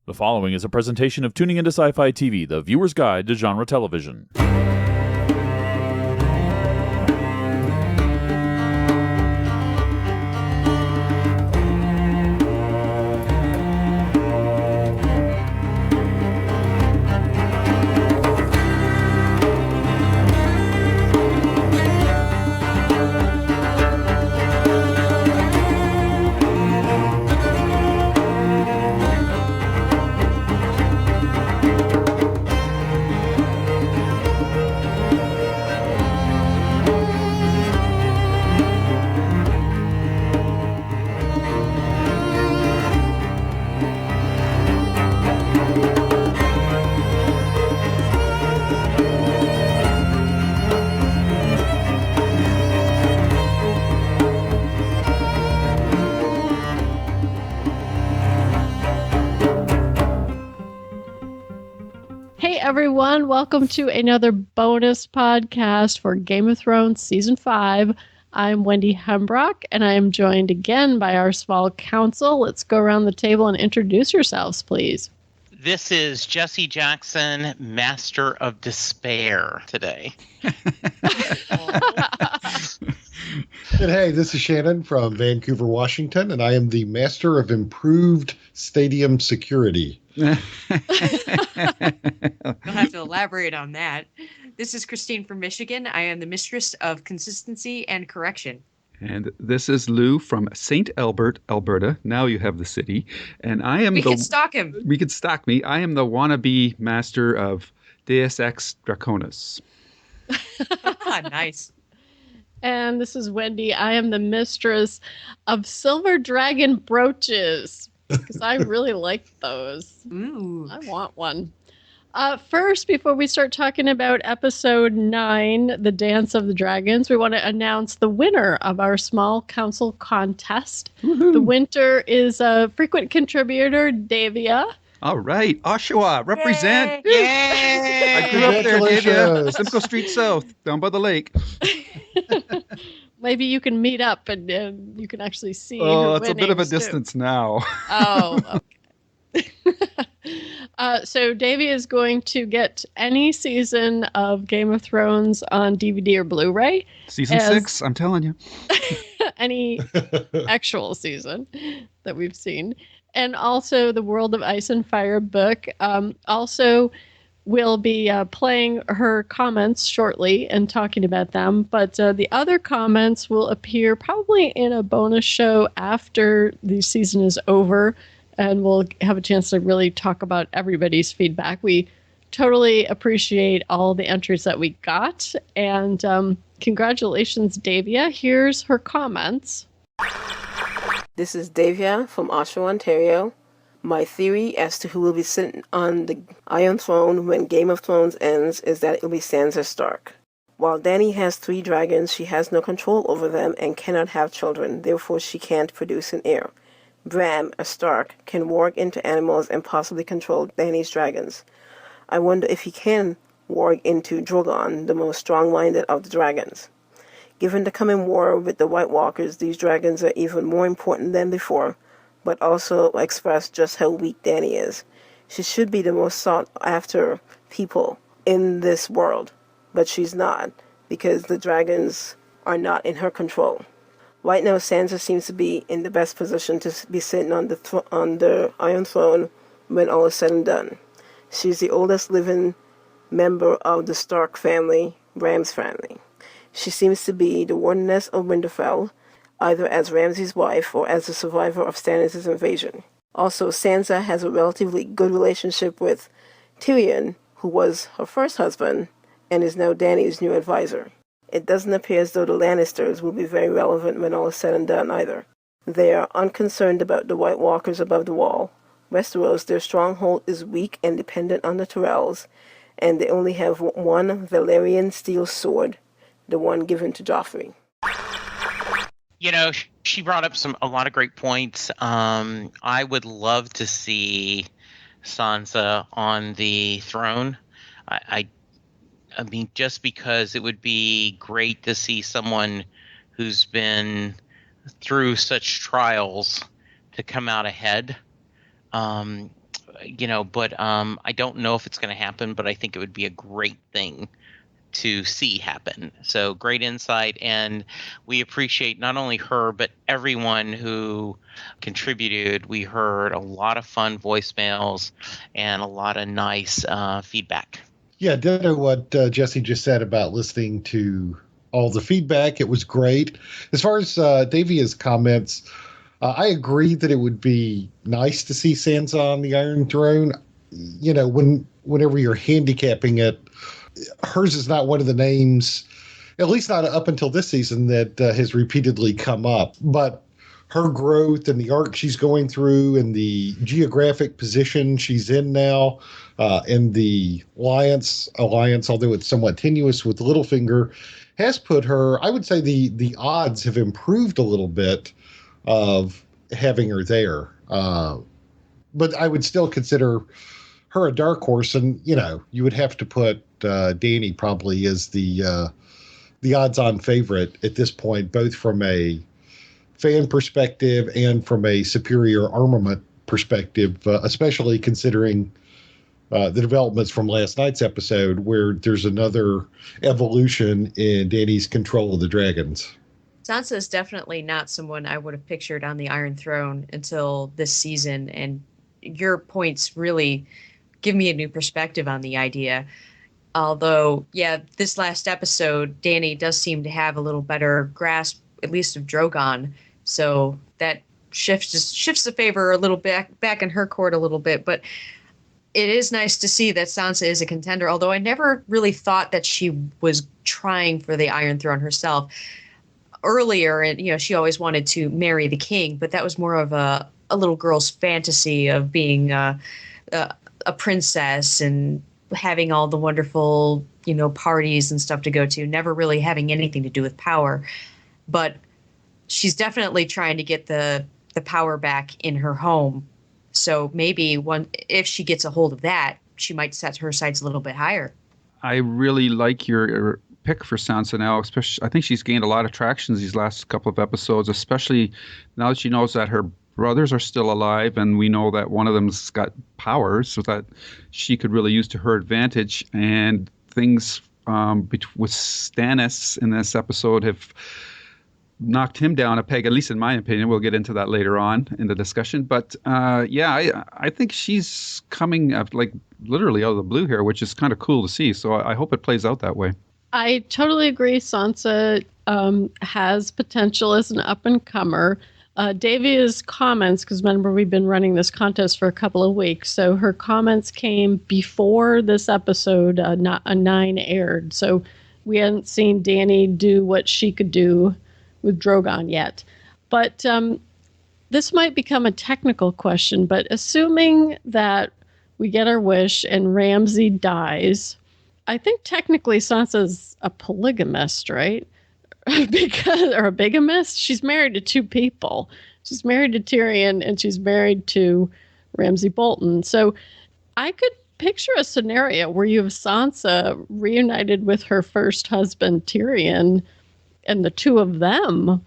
The following is a presentation of Tuning into Sci-Fi TV, the viewer's guide to genre television. Everyone, welcome to another bonus podcast for Game of Thrones Season 5. I'm Wendy Hembrock, and I am joined again by our small council. Let's go around the table and introduce yourselves, please. This is Jesse Jackson, Master of Despair today. And hey, this is Shannon from Vancouver, Washington, and I am the Master of Improved Stadium Security. You'll have to elaborate on that. This is Christine from Michigan. I am the Mistress of Consistency and Correction. And this is Lou from St. Albert, Alberta. Now you have the city. And I am We could stalk him. We could stalk me. I am the wannabe master of Deus Ex Draconis. Nice. And this is Wendy. I am the Mistress of Silver Dragon Brooches. Because I really like those. Ooh. I want one. First, before we start talking about episode 9, The Dance of the Dragons, we want to announce the winner of our small council contest. Woohoo. The winner is a frequent contributor, Davia. All right. Oshawa, represent. Yay! I grew up there, Davia. Congratulations. Simcoe Street South, down by the lake. Maybe you can meet up and you can actually see. Oh, her it's a bit of a winnings, too. distance now. Oh, okay. So Davey is going to get any season of Game of Thrones on DVD or Blu-ray. Season 6, I'm telling you. Any actual season that we've seen. And also the World of Ice and Fire book. Also, we'll be playing her comments shortly and talking about them. But the other comments will appear probably in a bonus show after the season is over. And we'll have a chance to really talk about everybody's feedback. We totally appreciate all the entries that we got. And congratulations, Davia. Here's her comments. This is Davia from Oshawa, Ontario. My theory as to who will be sitting on the Iron Throne when Game of Thrones ends is that it will be Sansa Stark. While Dany has 3 dragons, she has no control over them and cannot have children, therefore she can't produce an heir. Bran, a Stark, can warg into animals and possibly control Dany's dragons. I wonder if he can warg into Drogon, the most strong-minded of the dragons. Given the coming war with the White Walkers, these dragons are even more important than before, but also express just how weak Dany is. She should be the most sought-after people in this world, but she's not, because the dragons are not in her control. Right now, Sansa seems to be in the best position to be sitting on the Iron Throne when all is said and done. She's the oldest living member of the Stark family, Ram's family. She seems to be the wardeness of Winterfell, either as Ramsay's wife or as a survivor of Stannis' invasion. Also, Sansa has a relatively good relationship with Tyrion, who was her first husband and is now Dany's new advisor. It doesn't appear as though the Lannisters will be very relevant when all is said and done either. They are unconcerned about the White Walkers above the wall. Westeros, their stronghold is weak and dependent on the Tyrells, and they only have one Valyrian steel sword, the one given to Joffrey. You know, she brought up a lot of great points. I would love to see Sansa on the throne. I mean, just because it would be great to see someone who's been through such trials to come out ahead. but I don't know if it's going to happen, but I think it would be a great thing to see happen. So great insight, and we appreciate not only her but everyone who contributed. We heard a lot of fun voicemails and a lot of nice feedback. Yeah, ditto what Jesse just said about listening to all the feedback. It was great. As far as Davia's comments, I agree that it would be nice to see Sansa on the Iron Throne. Whenever you're handicapping it, hers is not one of the names, at least not up until this season, that has repeatedly come up. But her growth and the arc she's going through and the geographic position she's in now, and the alliance, although it's somewhat tenuous with Littlefinger, has put her, I would say the odds have improved a little bit of having her there. But I would still consider her a dark horse, and you would have to put Dany probably as the odds-on favorite at this point, both from a fan perspective and from a superior armament perspective, especially considering the developments from last night's episode, where there's another evolution in Dany's control of the dragons. Sansa is definitely not someone I would have pictured on the Iron Throne until this season, and your points really give me a new perspective on the idea. Although, yeah, this last episode, Dany does seem to have a little better grasp, at least of Drogon, so that shifts the favor a little bit back in her court a little bit. But it is nice to see that Sansa is a contender, although I never really thought that she was trying for the Iron Throne herself. Earlier, and she always wanted to marry the king, but that was more of a little girl's fantasy of being a princess and having all the wonderful parties and stuff to go to, never really having anything to do with power. But she's definitely trying to get the power back in her home. So maybe if she gets a hold of that, she might set her sights a little bit higher. I really like your pick for Sansa now. Especially, I think she's gained a lot of traction these last couple of episodes, especially now that she knows that her brothers are still alive, and we know that one of them's got powers, so that she could really use to her advantage. And things with Stannis in this episode have knocked him down a peg, at least in my opinion. We'll get into that later on in the discussion. But I think she's coming like literally out of the blue here, which is kind of cool to see. So I hope it plays out that way. I totally agree. Sansa has potential as an up-and-comer. Davia's comments, because remember, we've been running this contest for a couple of weeks, so her comments came before this episode 9 aired. So we hadn't seen Dany do what she could do with Drogon yet. But this might become a technical question, but assuming that we get our wish and Ramsay dies, I think technically Sansa's a polygamist, right? Or a bigamist. She's married to 2 people. She's married to Tyrion and she's married to Ramsay Bolton. So I could picture a scenario where you have Sansa reunited with her first husband, Tyrion, and the 2 of them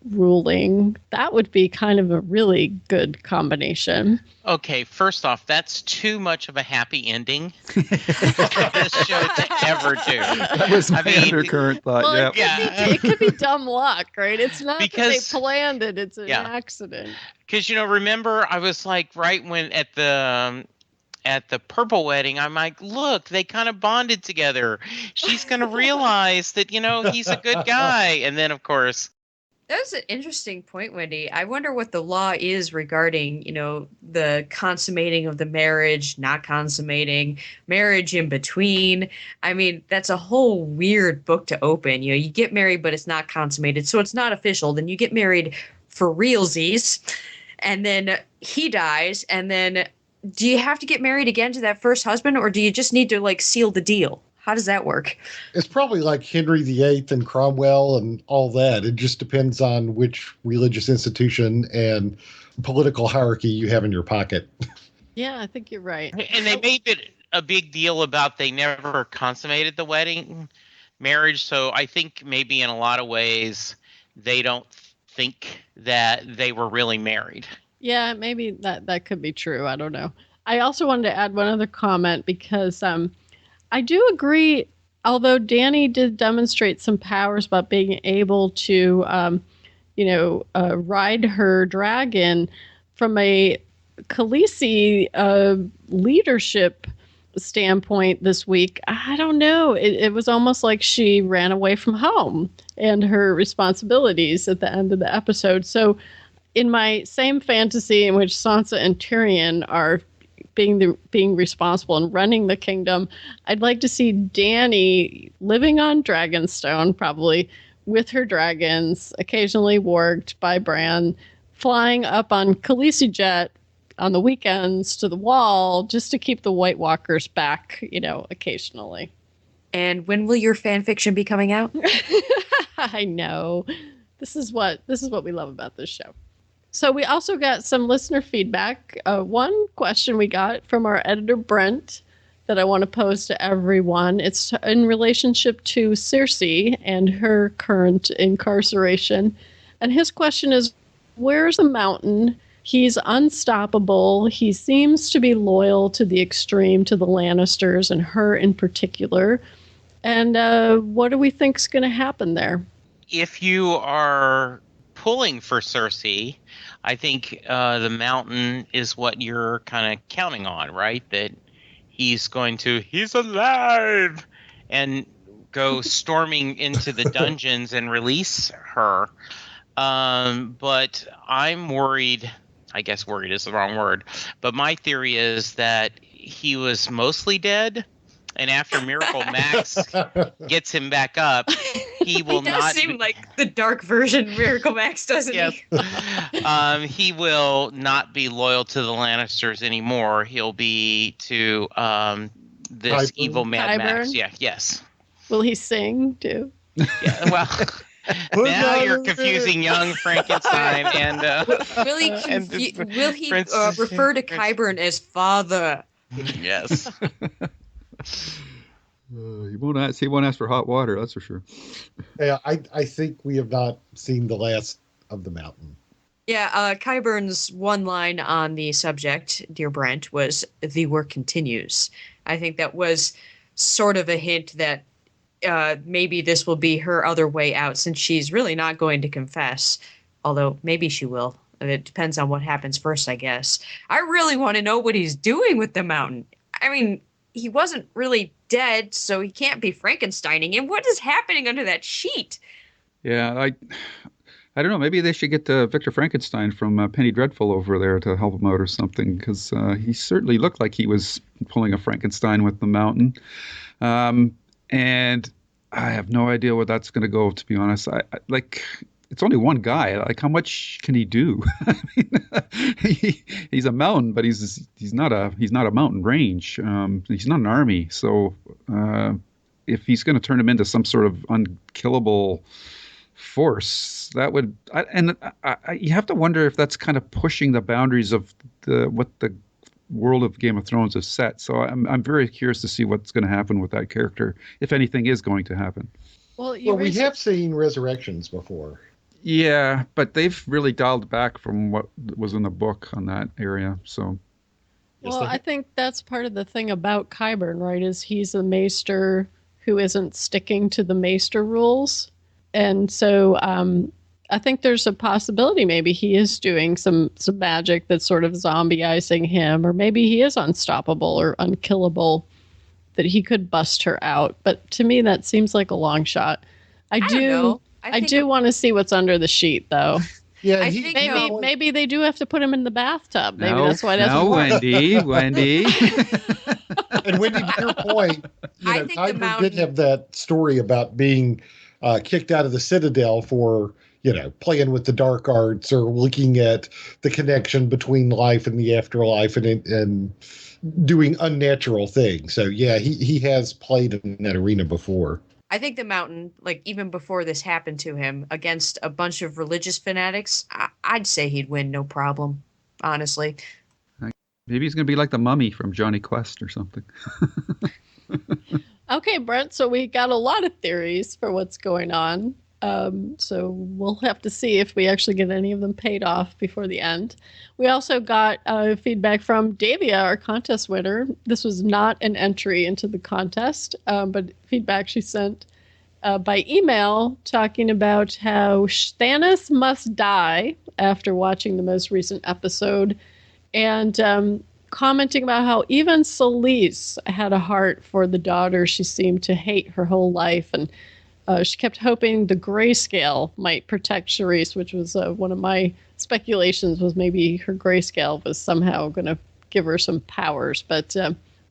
ruling. That would be kind of a really good combination. Okay, first off, that's too much of a happy ending for this show to ever do. That was my undercurrent thought. Well, Yeah. it could be dumb luck, right? It's not Because- that they planned it; it's an accident. Because remember, I was like, right when at the purple wedding, I'm like, look, they kind of bonded together. She's gonna realize that he's a good guy, and then of course. That's an interesting point, Wendy. I wonder what the law is regarding, the consummating of the marriage, not consummating, marriage in between. I mean, that's a whole weird book to open. You get married, but it's not consummated, so it's not official. Then you get married for realsies, and then he dies, and then do you have to get married again to that first husband, or do you just need to seal the deal? How does that work? It's probably like Henry VIII and Cromwell and all that. It just depends on which religious institution and political hierarchy you have in your pocket. Yeah, I think you're right. And they made it a big deal about they never consummated the marriage. So I think maybe in a lot of ways they don't think that they were really married. Yeah, maybe that could be true. I don't know. I also wanted to add one other comment because I do agree, although Dany did demonstrate some powers about being able to, ride her dragon from a Khaleesi leadership standpoint this week. I don't know. It was almost like she ran away from home and her responsibilities at the end of the episode. So, in my same fantasy in which Sansa and Tyrion are being responsible and running the kingdom, I'd like to see Dany living on Dragonstone, probably with her dragons, occasionally warged by Bran, flying up on Khaleesi jet on the weekends to the Wall just to keep the White Walkers back, occasionally. And when will your fan fiction be coming out? I know. This is what we love about this show. So we also got some listener feedback. One question we got from our editor, Brent, that I want to pose to everyone. It's in relationship to Cersei and her current incarceration. And his question is, where's the Mountain? He's unstoppable. He seems to be loyal to the extreme, to the Lannisters and her in particular. And what do we think's going to happen there? If you are pulling for Cersei, I think the Mountain is what you're kind of counting on, right? That he's alive and go storming into the dungeons and release her. But I'm worried. I guess worried is the wrong word. But my theory is that he was mostly dead. And after Miracle Max gets him back up, he will not seem like the dark version of Miracle Max, doesn't he? He will not be loyal to the Lannisters anymore. He'll be to this evil Mad Max. Yeah, yes. Will he sing too? Yeah, well, now you're confusing young Frankenstein and will he refer to Qyburn as father? Yes. He won't ask for hot water, that's for sure. Yeah, I think we have not seen the last of the Mountain. Yeah, Qyburn's one line on the subject, dear Brent, was "the work continues." I think that was sort of a hint that maybe this will be her other way out, since she's really not going to confess, although maybe she will. It depends on what happens first, I guess. I really want to know what he's doing with the Mountain. I mean, he wasn't really dead, so he can't be Frankensteining him. What is happening under that sheet? Yeah, I don't know. Maybe they should get Victor Frankenstein from Penny Dreadful over there to help him out or something, because he certainly looked like he was pulling a Frankenstein with the Mountain. And I have no idea where that's going to go, to be honest. It's only one guy. Like, how much can he do? I mean, he's a mountain, but he's not a mountain range. He's not an army. So if he's going to turn him into some sort of unkillable force, that would. You have to wonder if that's kind of pushing the boundaries of what the world of Game of Thrones is set. So I'm very curious to see what's going to happen with that character, if anything is going to happen. Well, we have seen resurrections before. Yeah, but they've really dialed back from what was in the book on that area. So, well, I think that's part of the thing about Qyburn, right? Is he's a maester who isn't sticking to the maester rules, and so I think there's a possibility maybe he is doing some magic that's sort of zombieizing him, or maybe he is unstoppable or unkillable, that he could bust her out. But to me, that seems like a long shot. I do want to see what's under the sheet, though. Yeah, maybe they do have to put him in the bathtub. Maybe that's why it doesn't work. Wendy. And Wendy, to your point, Qyburn did have that story about being kicked out of the Citadel for playing with the dark arts or looking at the connection between life and the afterlife and doing unnatural things. So yeah, he has played in that arena before. I think the Mountain, like even before this happened to him, against a bunch of religious fanatics, I'd say he'd win no problem, honestly. Maybe he's going to be like the Mummy from Johnny Quest or something. Okay, Brent, so we got a lot of theories for what's going on. So we'll have to see if we actually get any of them paid off before the end. We also got feedback from Davia, our contest winner. This was not an entry into the contest, but feedback she sent by email talking about how Stannis must die after watching the most recent episode, and commenting about how even Selyse had a heart for the daughter she seemed to hate her whole life, and she kept hoping the grayscale might protect Charisse, which was one of my speculations, was maybe her grayscale was somehow going to give her some powers. But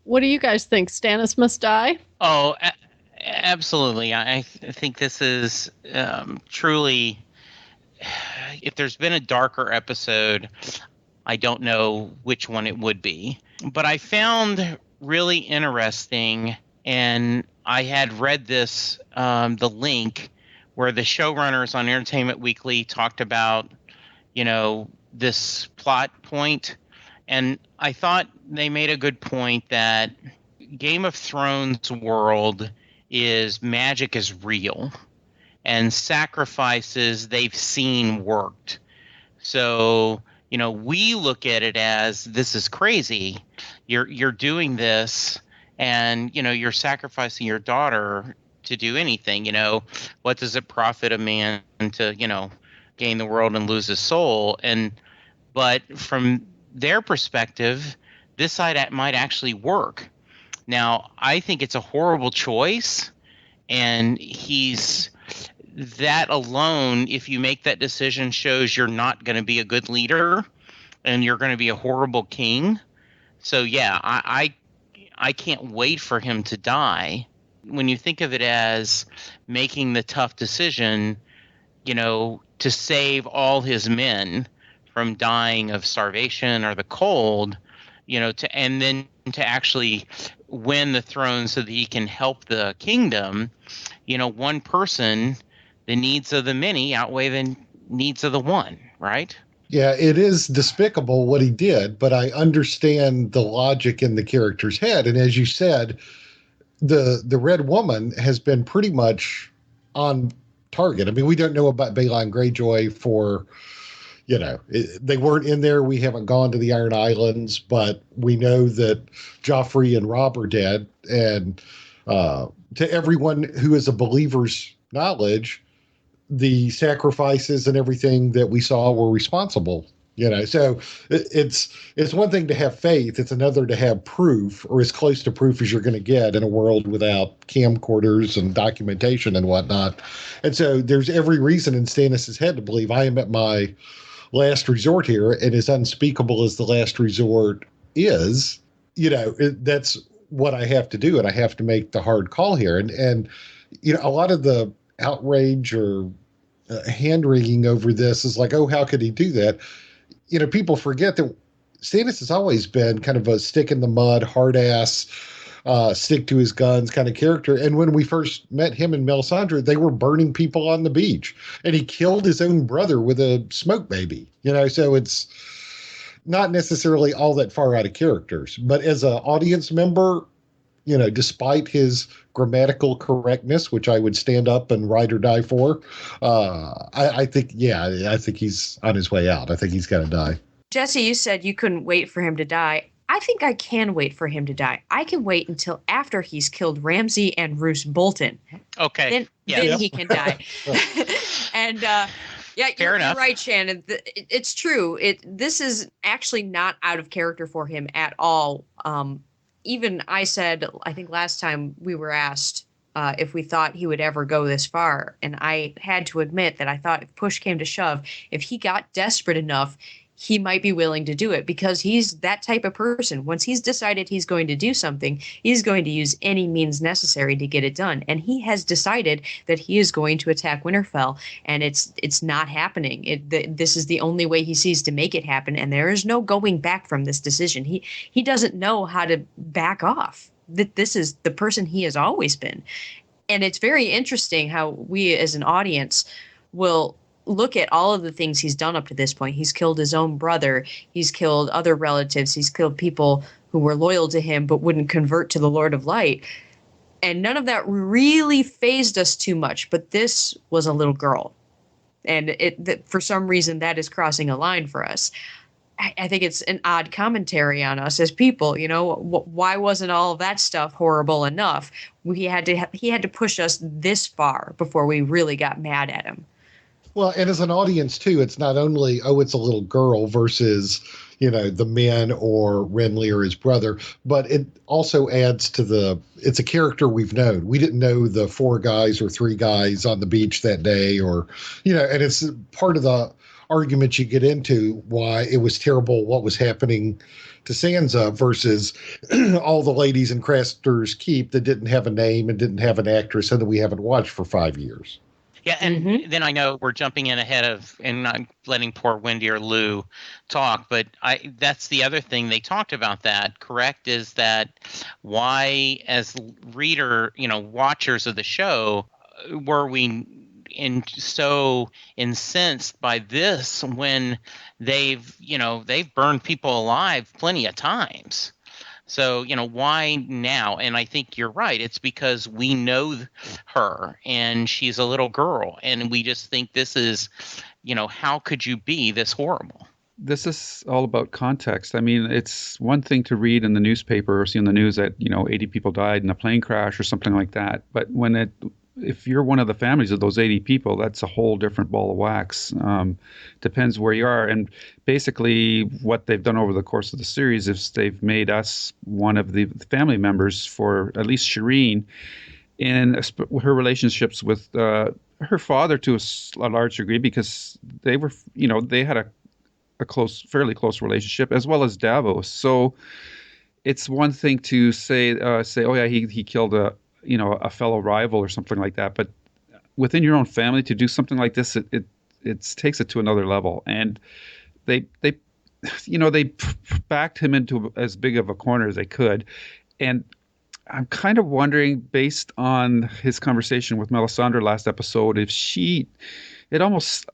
what do you guys think? Stannis must die? Oh, absolutely. I think this is truly, if there's been a darker episode, I don't know which one it would be. But I found really interesting, and I had read this, the link where the showrunners on Entertainment Weekly talked about, this plot point. And I thought they made a good point that Game of Thrones world is magic is real, and sacrifices they've seen worked. So, we look at it as, this is crazy. You're doing this, and you're sacrificing your daughter to do anything. What does it profit a man to gain the world and lose his soul? But from their perspective, this side might actually work. Now, I think it's a horrible choice, and that alone, if you make that decision, shows you're not going to be a good leader, and you're going to be a horrible king. So yeah, I can't wait for him to die. When you think of it as making the tough decision, to save all his men from dying of starvation or the cold, and then to actually win the throne so that he can help the kingdom, one person, the needs of the many outweigh the needs of the one, right? Yeah, it is despicable what he did, but I understand the logic in the character's head. And as you said, the Red Woman has been pretty much on target. I mean, we don't know about Balon Greyjoy for, they weren't in there. We haven't gone to the Iron Islands, but we know that Joffrey and Robb are dead. And to everyone who is a believer's knowledge, the sacrifices and everything that we saw were responsible. So it's one thing to have faith. It's another to have proof, or as close to proof as you're going to get in a world without camcorders and documentation and whatnot. And so there's every reason in Stannis' head to believe I am at my last resort here, and as unspeakable as the last resort is, that's what I have to do, and I have to make the hard call here. And a lot of the outrage or hand-wringing over this is like, oh, how could he do that? People forget that Stannis has always been kind of a stick in the mud, hard ass, stick to his guns kind of character. And when we first met him and Melisandre, they were burning people on the beach, and he killed his own brother with a smoke baby. So it's not necessarily all that far out of characters. But as an audience member, despite his grammatical correctness, which I would stand up and ride or die for, I think he's on his way out. I think he's got to die. Jesse, you said you couldn't wait for him to die. I think I can wait for him to die. I can wait until after he's killed Ramsay and Roose Bolton. Okay. Then he can die. And you're right, Shannon. It's true. This is actually not out of character for him at all. Even I said, I think last time we were asked if we thought he would ever go this far. And I had to admit that I thought if push came to shove, if he got desperate enough, he might be willing to do it, because he's that type of person. Once he's decided he's going to do something, he's going to use any means necessary to get it done. And he has decided that he is going to attack Winterfell, and it's not happening. This is the only way he sees to make it happen, and there is no going back from this decision. He doesn't know how to back off. This is the person he has always been. And it's very interesting how we as an audience will look at all of the things he's done up to this point. He's killed his own brother. He's killed other relatives. He's killed people who were loyal to him but wouldn't convert to the Lord of Light. And none of that really fazed us too much. But this was a little girl. And for some reason, that is crossing a line for us. I think it's an odd commentary on us as people. Why wasn't all of that stuff horrible enough? He had to push us this far before we really got mad at him. Well, and as an audience too, it's not only, oh, it's a little girl versus, the men or Renly or his brother, but it also adds to it's a character we've known. We didn't know the 4 guys or 3 guys on the beach that day, or, and it's part of the argument you get into why it was terrible what was happening to Sansa versus all the ladies in Craster's Keep that didn't have a name and didn't have an actress and that we haven't watched for 5 years. Yeah, and then I know we're jumping in ahead of and not letting poor Wendy or Lou talk, but that's the other thing they talked about that, correct, is that why as watchers of the show were we so incensed by this when they've burned people alive plenty of times. So, why now? And I think you're right. It's because we know her and she's a little girl. And we just think this is, how could you be this horrible? This is all about context. I mean, it's one thing to read in the newspaper or see in the news that, 80 people died in a plane crash or something like that. But if you're one of the families of those 80 people, that's a whole different ball of wax. Depends where you are. And basically what they've done over the course of the series is they've made us one of the family members for at least Shireen in her relationships with her father to a large degree, because they were, they had a fairly close relationship, as well as Davos. So it's one thing to say, oh yeah, he killed a fellow rival or something like that. But within your own family to do something like this, it takes it to another level. And they backed him into as big of a corner as they could. And I'm kind of wondering, based on his conversation with Melisandre last episode,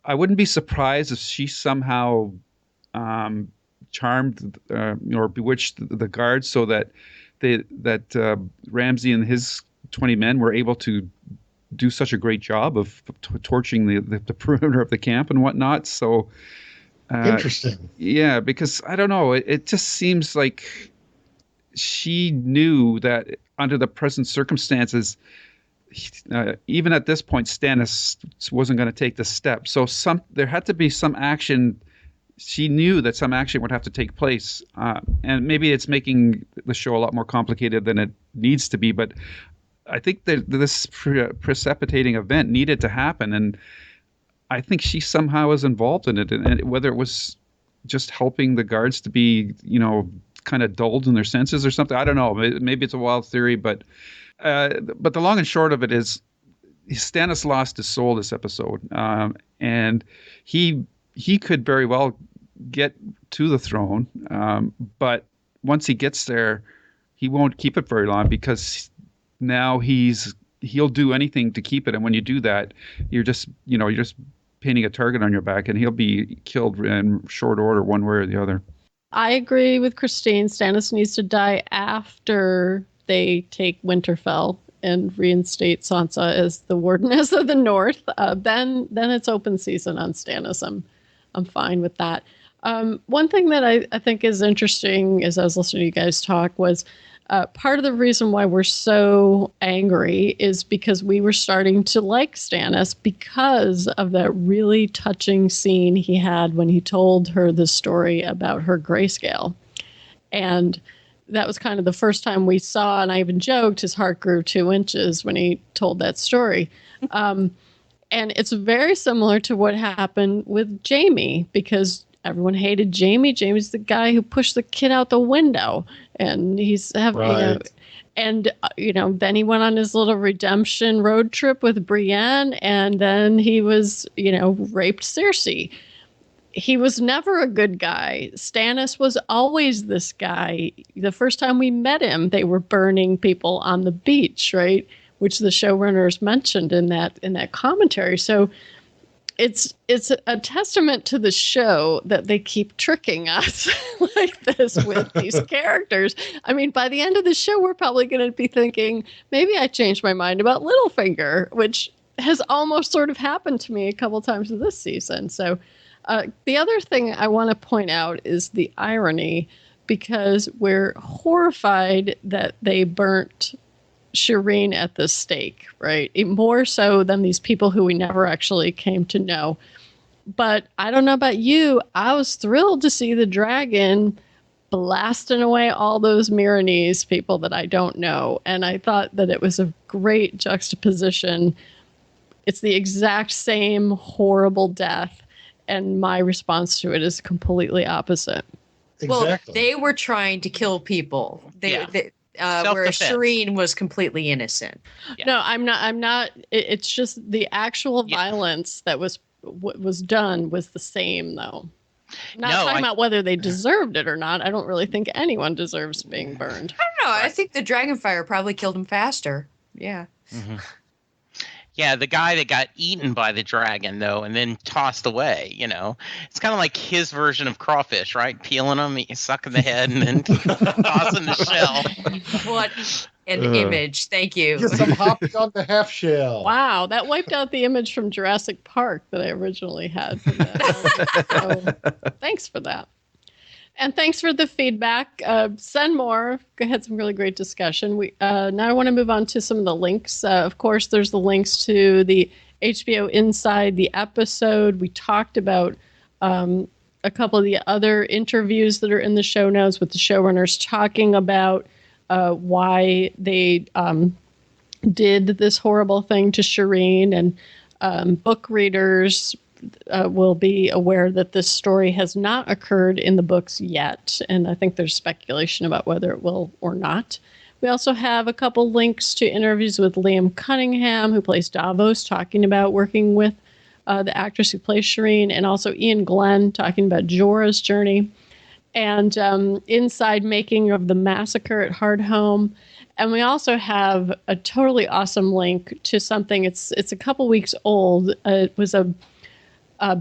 I wouldn't be surprised if she somehow charmed or bewitched the guards so that Ramsay and his 20 men were able to do such a great job of torching the perimeter of the camp and whatnot. So interesting. Yeah, because I don't know. It just seems like she knew that under the present circumstances, even at this point, Stannis wasn't going to take the step. So there had to be some action. She knew that some action would have to take place. And maybe it's making the show a lot more complicated than it needs to be. But I think that this precipitating event needed to happen. And I think she somehow was involved in it. And whether it was just helping the guards to be, kind of dulled in their senses or something, I don't know. Maybe it's a wild theory, but the long and short of it is Stannis lost his soul this episode. And he could very well get to the throne, but once he gets there, he won't keep it very long, because now he'll do anything to keep it. And when you do that, you're just painting a target on your back, and he'll be killed in short order, one way or the other. I agree with Christine. Stannis needs to die after they take Winterfell and reinstate Sansa as the Wardeness of the North. Then it's open season on Stannis. I'm fine with that. One thing that I think is interesting as I was listening to you guys talk was part of the reason why we're so angry is because we were starting to like Stannis because of that really touching scene he had when he told her the story about her grayscale. And that was kind of the first time we saw, and I even joked, his heart grew 2 inches when he told that story. And it's very similar to what happened with Jaime, because everyone hated Jaime. Jaime's the guy who pushed the kid out the window, and he's having, Right. then he went on his little redemption road trip with Brienne, and then he was, raped Cersei. He was never a good guy. Stannis was always this guy. The first time we met him, they were burning people on the beach, right? Which the showrunners mentioned in that commentary. So it's a testament to the show that they keep tricking us like this with these characters. I mean, by the end of the show, we're probably going to be thinking, maybe I changed my mind about Littlefinger, which has almost sort of happened to me a couple times this season. So the other thing I want to point out is the irony, because we're horrified that they burnt Shireen at the stake, right? More so than these people who we never actually came to know. But I don't know about you, I was thrilled to see the dragon blasting away all those Miranese people that I don't know. And I thought that it was a great juxtaposition. It's the exact same horrible death, and my response to it is completely opposite. Exactly. Well, they were trying to kill people. Where Shireen was completely innocent. Yeah. No, I'm not. It's just the actual violence that was done was the same, though. Not talking about whether they deserved it or not. I don't really think anyone deserves being burned. I don't know. Right. I think the dragonfire probably killed him faster. Yeah. Mm-hmm. Yeah, the guy that got eaten by the dragon, though, and then tossed away, it's kind of like his version of crawfish, right? Peeling them, sucking the head, and then tossing the shell. What an image. Thank you. Get some hopping on the half shell. Wow, that wiped out the image from Jurassic Park that I originally had for that. So thanks for that. And thanks for the feedback. Send more. We had some really great discussion. Now I want to move on to some of the links. Of course, there's the links to the HBO Inside the episode. We talked about a couple of the other interviews that are in the show notes with the showrunners talking about why they did this horrible thing to Shireen, and book readers will be aware that this story has not occurred in the books yet, and I think there's speculation about whether it will or not. We also have a couple links to interviews with Liam Cunningham, who plays Davos, talking about working with the actress who plays Shireen, and also Ian Glenn talking about Jorah's journey, and inside making of the massacre at Hardhome. And we also have a totally awesome link to something. It's a couple weeks old. It was a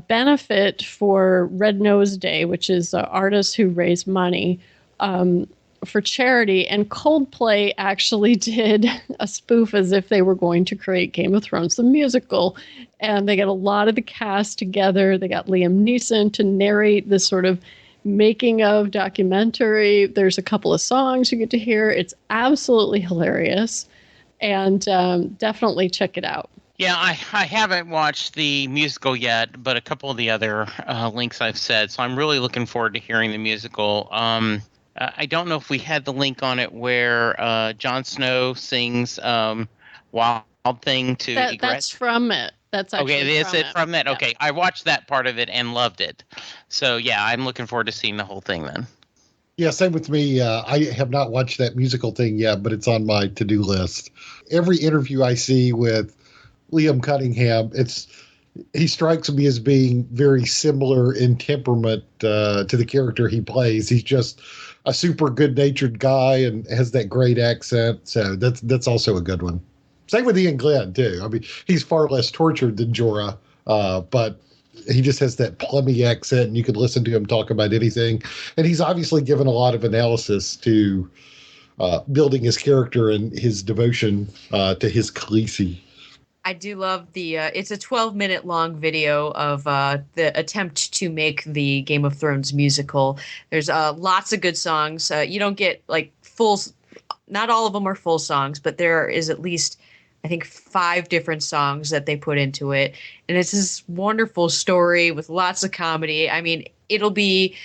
benefit for Red Nose Day, which is artists who raise money for charity. And Coldplay actually did a spoof as if they were going to create Game of Thrones, the musical. And they got a lot of the cast together. They got Liam Neeson to narrate this sort of making of documentary. There's a couple of songs you get to hear. It's absolutely hilarious. And definitely check it out. Yeah, I haven't watched the musical yet, but a couple of the other links I've said, so I'm really looking forward to hearing the musical. I don't know if we had the link on it where Jon Snow sings Wild Thing to Ygritte. That's from it. That's actually from it? Yeah. Okay, I watched that part of it and loved it. So, yeah, I'm looking forward to seeing the whole thing then. Yeah, same with me. I have not watched that musical thing yet, but it's on my to-do list. Every interview I see with Liam Cunningham, he strikes me as being very similar in temperament to the character he plays. He's just a super good-natured guy and has that great accent. So that's also a good one. Same with Ian Glenn too. I mean, he's far less tortured than Jorah, but he just has that plummy accent, and you can listen to him talk about anything. And he's obviously given a lot of analysis to building his character and his devotion to his Khaleesi. I do love it's a 12-minute long video of the attempt to make the Game of Thrones musical. There's lots of good songs. You don't get not all of them are full songs, but there is at least, I think, 5 different songs that they put into it. And it's this wonderful story with lots of comedy. I mean, it'll be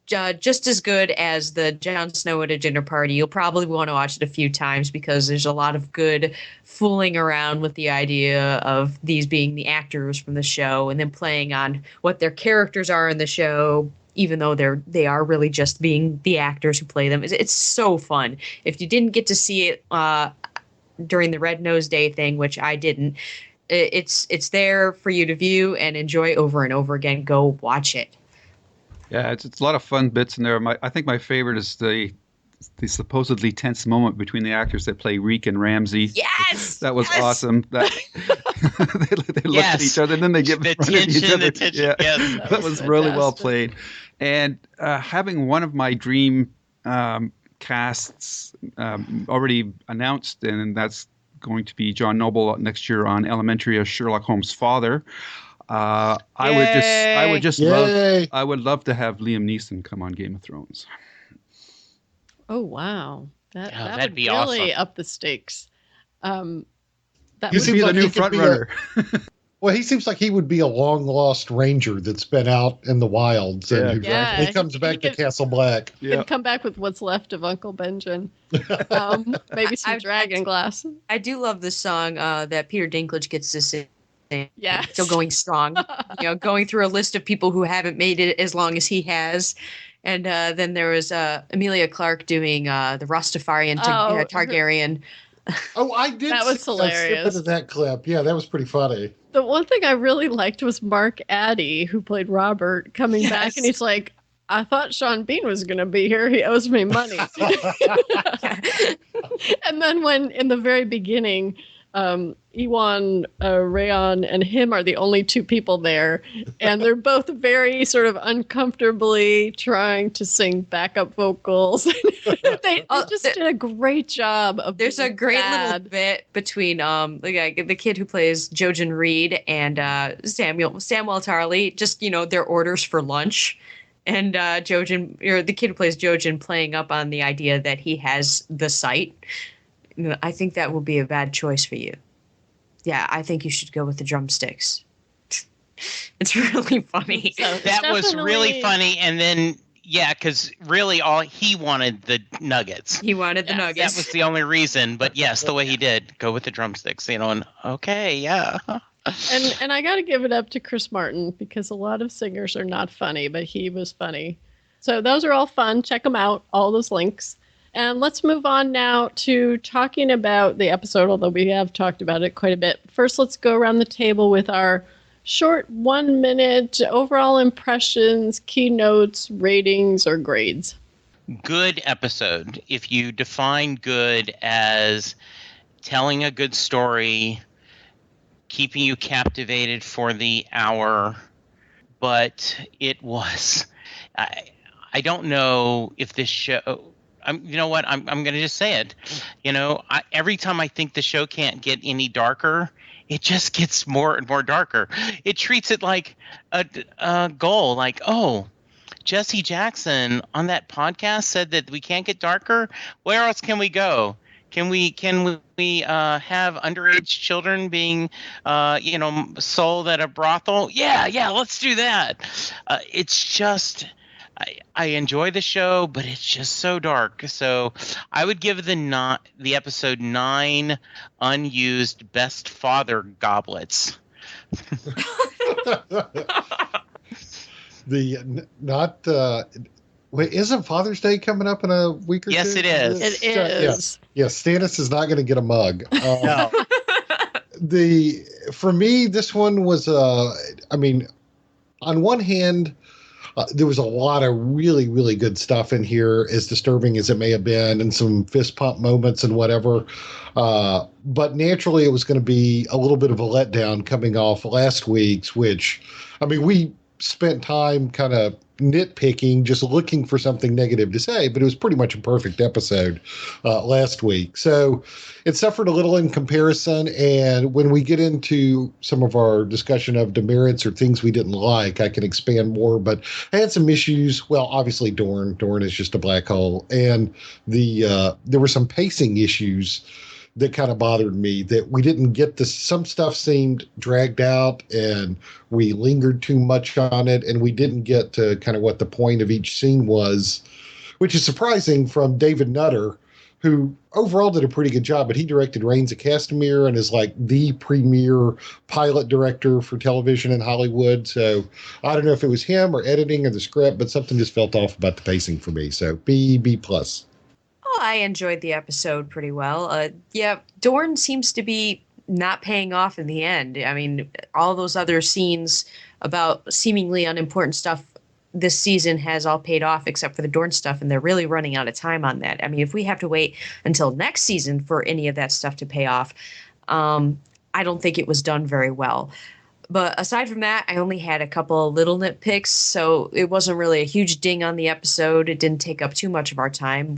just as good as the Jon Snow at a dinner party. You'll probably want to watch it a few times because there's a lot of good fooling around with the idea of these being the actors from the show and then playing on what their characters are in the show, even though they are really just being the actors who play them. It's so fun. If you didn't get to see it during the Red Nose Day thing, which I didn't, it's there for you to view and enjoy over and over again. Go watch it. Yeah, it's a lot of fun bits in there. I think my favorite is the supposedly tense moment between the actors that play Reek and Ramsay. Yes, that was awesome. That they look at each other and then they get in front of each other. The tension, Yeah, yes. that was really well fantastic. played. And having one of my dream casts already announced, and that's going to be John Noble next year on Elementary as Sherlock Holmes' father. I Yay. would love to have Liam Neeson come on Game of Thrones. Oh wow, that Yeah, that that'd would be really awesome. up the stakes. That You would seem Be be the like new he could front be runner. Well, he seems like he would be a long lost ranger that's been out in the wilds and Yeah, who exactly. he comes he back to could- Castle Black. Yeah. Could come back with what's left of Uncle Benjamin. Maybe some I- dragon glass. I do love the song that Peter Dinklage gets to sing. Yes. Still going strong. Going through a list of people who haven't made it as long as he has. And then there was Amelia Clark doing the Rastafarian Targaryen. Oh, I did That was see a snippet hilarious. of that clip. Yeah, that was pretty funny. The one thing I really liked was Mark Addy, who played Robert, coming back, Yes. and he's like, "I thought Sean Bean was going to be here. He owes me money." And then when in the very beginning, Ewan Rayon and him are the only two people there, and they're both very sort of uncomfortably trying to sing backup vocals. they just did a great job of. There's a being great little bad. bit between the kid who plays Jojen Reed and Samuel Tarley. Just their orders for lunch, and the kid who plays Jojen playing up on the idea that he has the sight. I think that will be a bad choice for you. Yeah, I think you should go with the drumsticks. It's really funny. So it's That was really definitely- funny. And then, yeah, because really all he wanted the nuggets. He wanted the Yes. nuggets. That was the only reason. But yes, the way he did, go with the drumsticks, and okay, yeah. And I got to give it up to Chris Martin because a lot of singers are not funny, but he was funny. So those are all fun. Check them out, all those links. And let's move on now to talking about the episode, although we have talked about it quite a bit. First, let's go around the table with our short 1 minute overall impressions, keynotes, ratings, or grades. Good episode. If you define good as telling a good story, keeping you captivated for the hour, but it was. I don't know if this show. You know what? I'm going to just say it. Every time I think the show can't get any darker, it just gets more and more darker. It treats it like a goal. Like, oh, Jesse Jackson on that podcast said that we can't get darker. Where else can we go? Can we have underage children being, sold at a brothel? Yeah, let's do that. It's just. I enjoy the show, but it's just so dark. So I would give the episode 9 unused best father goblets. Wait, isn't Father's Day coming up in a week or two? Yes, it is. It is. Yes, Stannis is not going to get a mug. No. For me, this one was on one hand, there was a lot of really, really good stuff in here, as disturbing as it may have been, and some fist pump moments and whatever. But naturally, it was going to be a little bit of a letdown coming off last week's, which, we spent time kind of nitpicking, just looking for something negative to say, but it was pretty much a perfect episode last week. So it suffered a little in comparison. And when we get into some of our discussion of demerits or things we didn't like, I can expand more. But I had some issues. Well, obviously, Dorne is just a black hole. And there were some pacing issues that kind of bothered me, that we didn't get this. Some stuff seemed dragged out and we lingered too much on it, and we didn't get to kind of what the point of each scene was, which is surprising from David Nutter, who overall did a pretty good job, but he directed Reigns of Castamere and is like the premier pilot director for television in Hollywood. So I don't know if it was him or editing or the script, but something just felt off about the pacing for me. So B+. Oh, I enjoyed the episode pretty well. Dorne seems to be not paying off in the end. All those other scenes about seemingly unimportant stuff this season has all paid off except for the Dorne stuff, and they're really running out of time on that. If we have to wait until next season for any of that stuff to pay off, I don't think it was done very well. But aside from that, I only had a couple of little nitpicks, so it wasn't really a huge ding on the episode. It didn't take up too much of our time.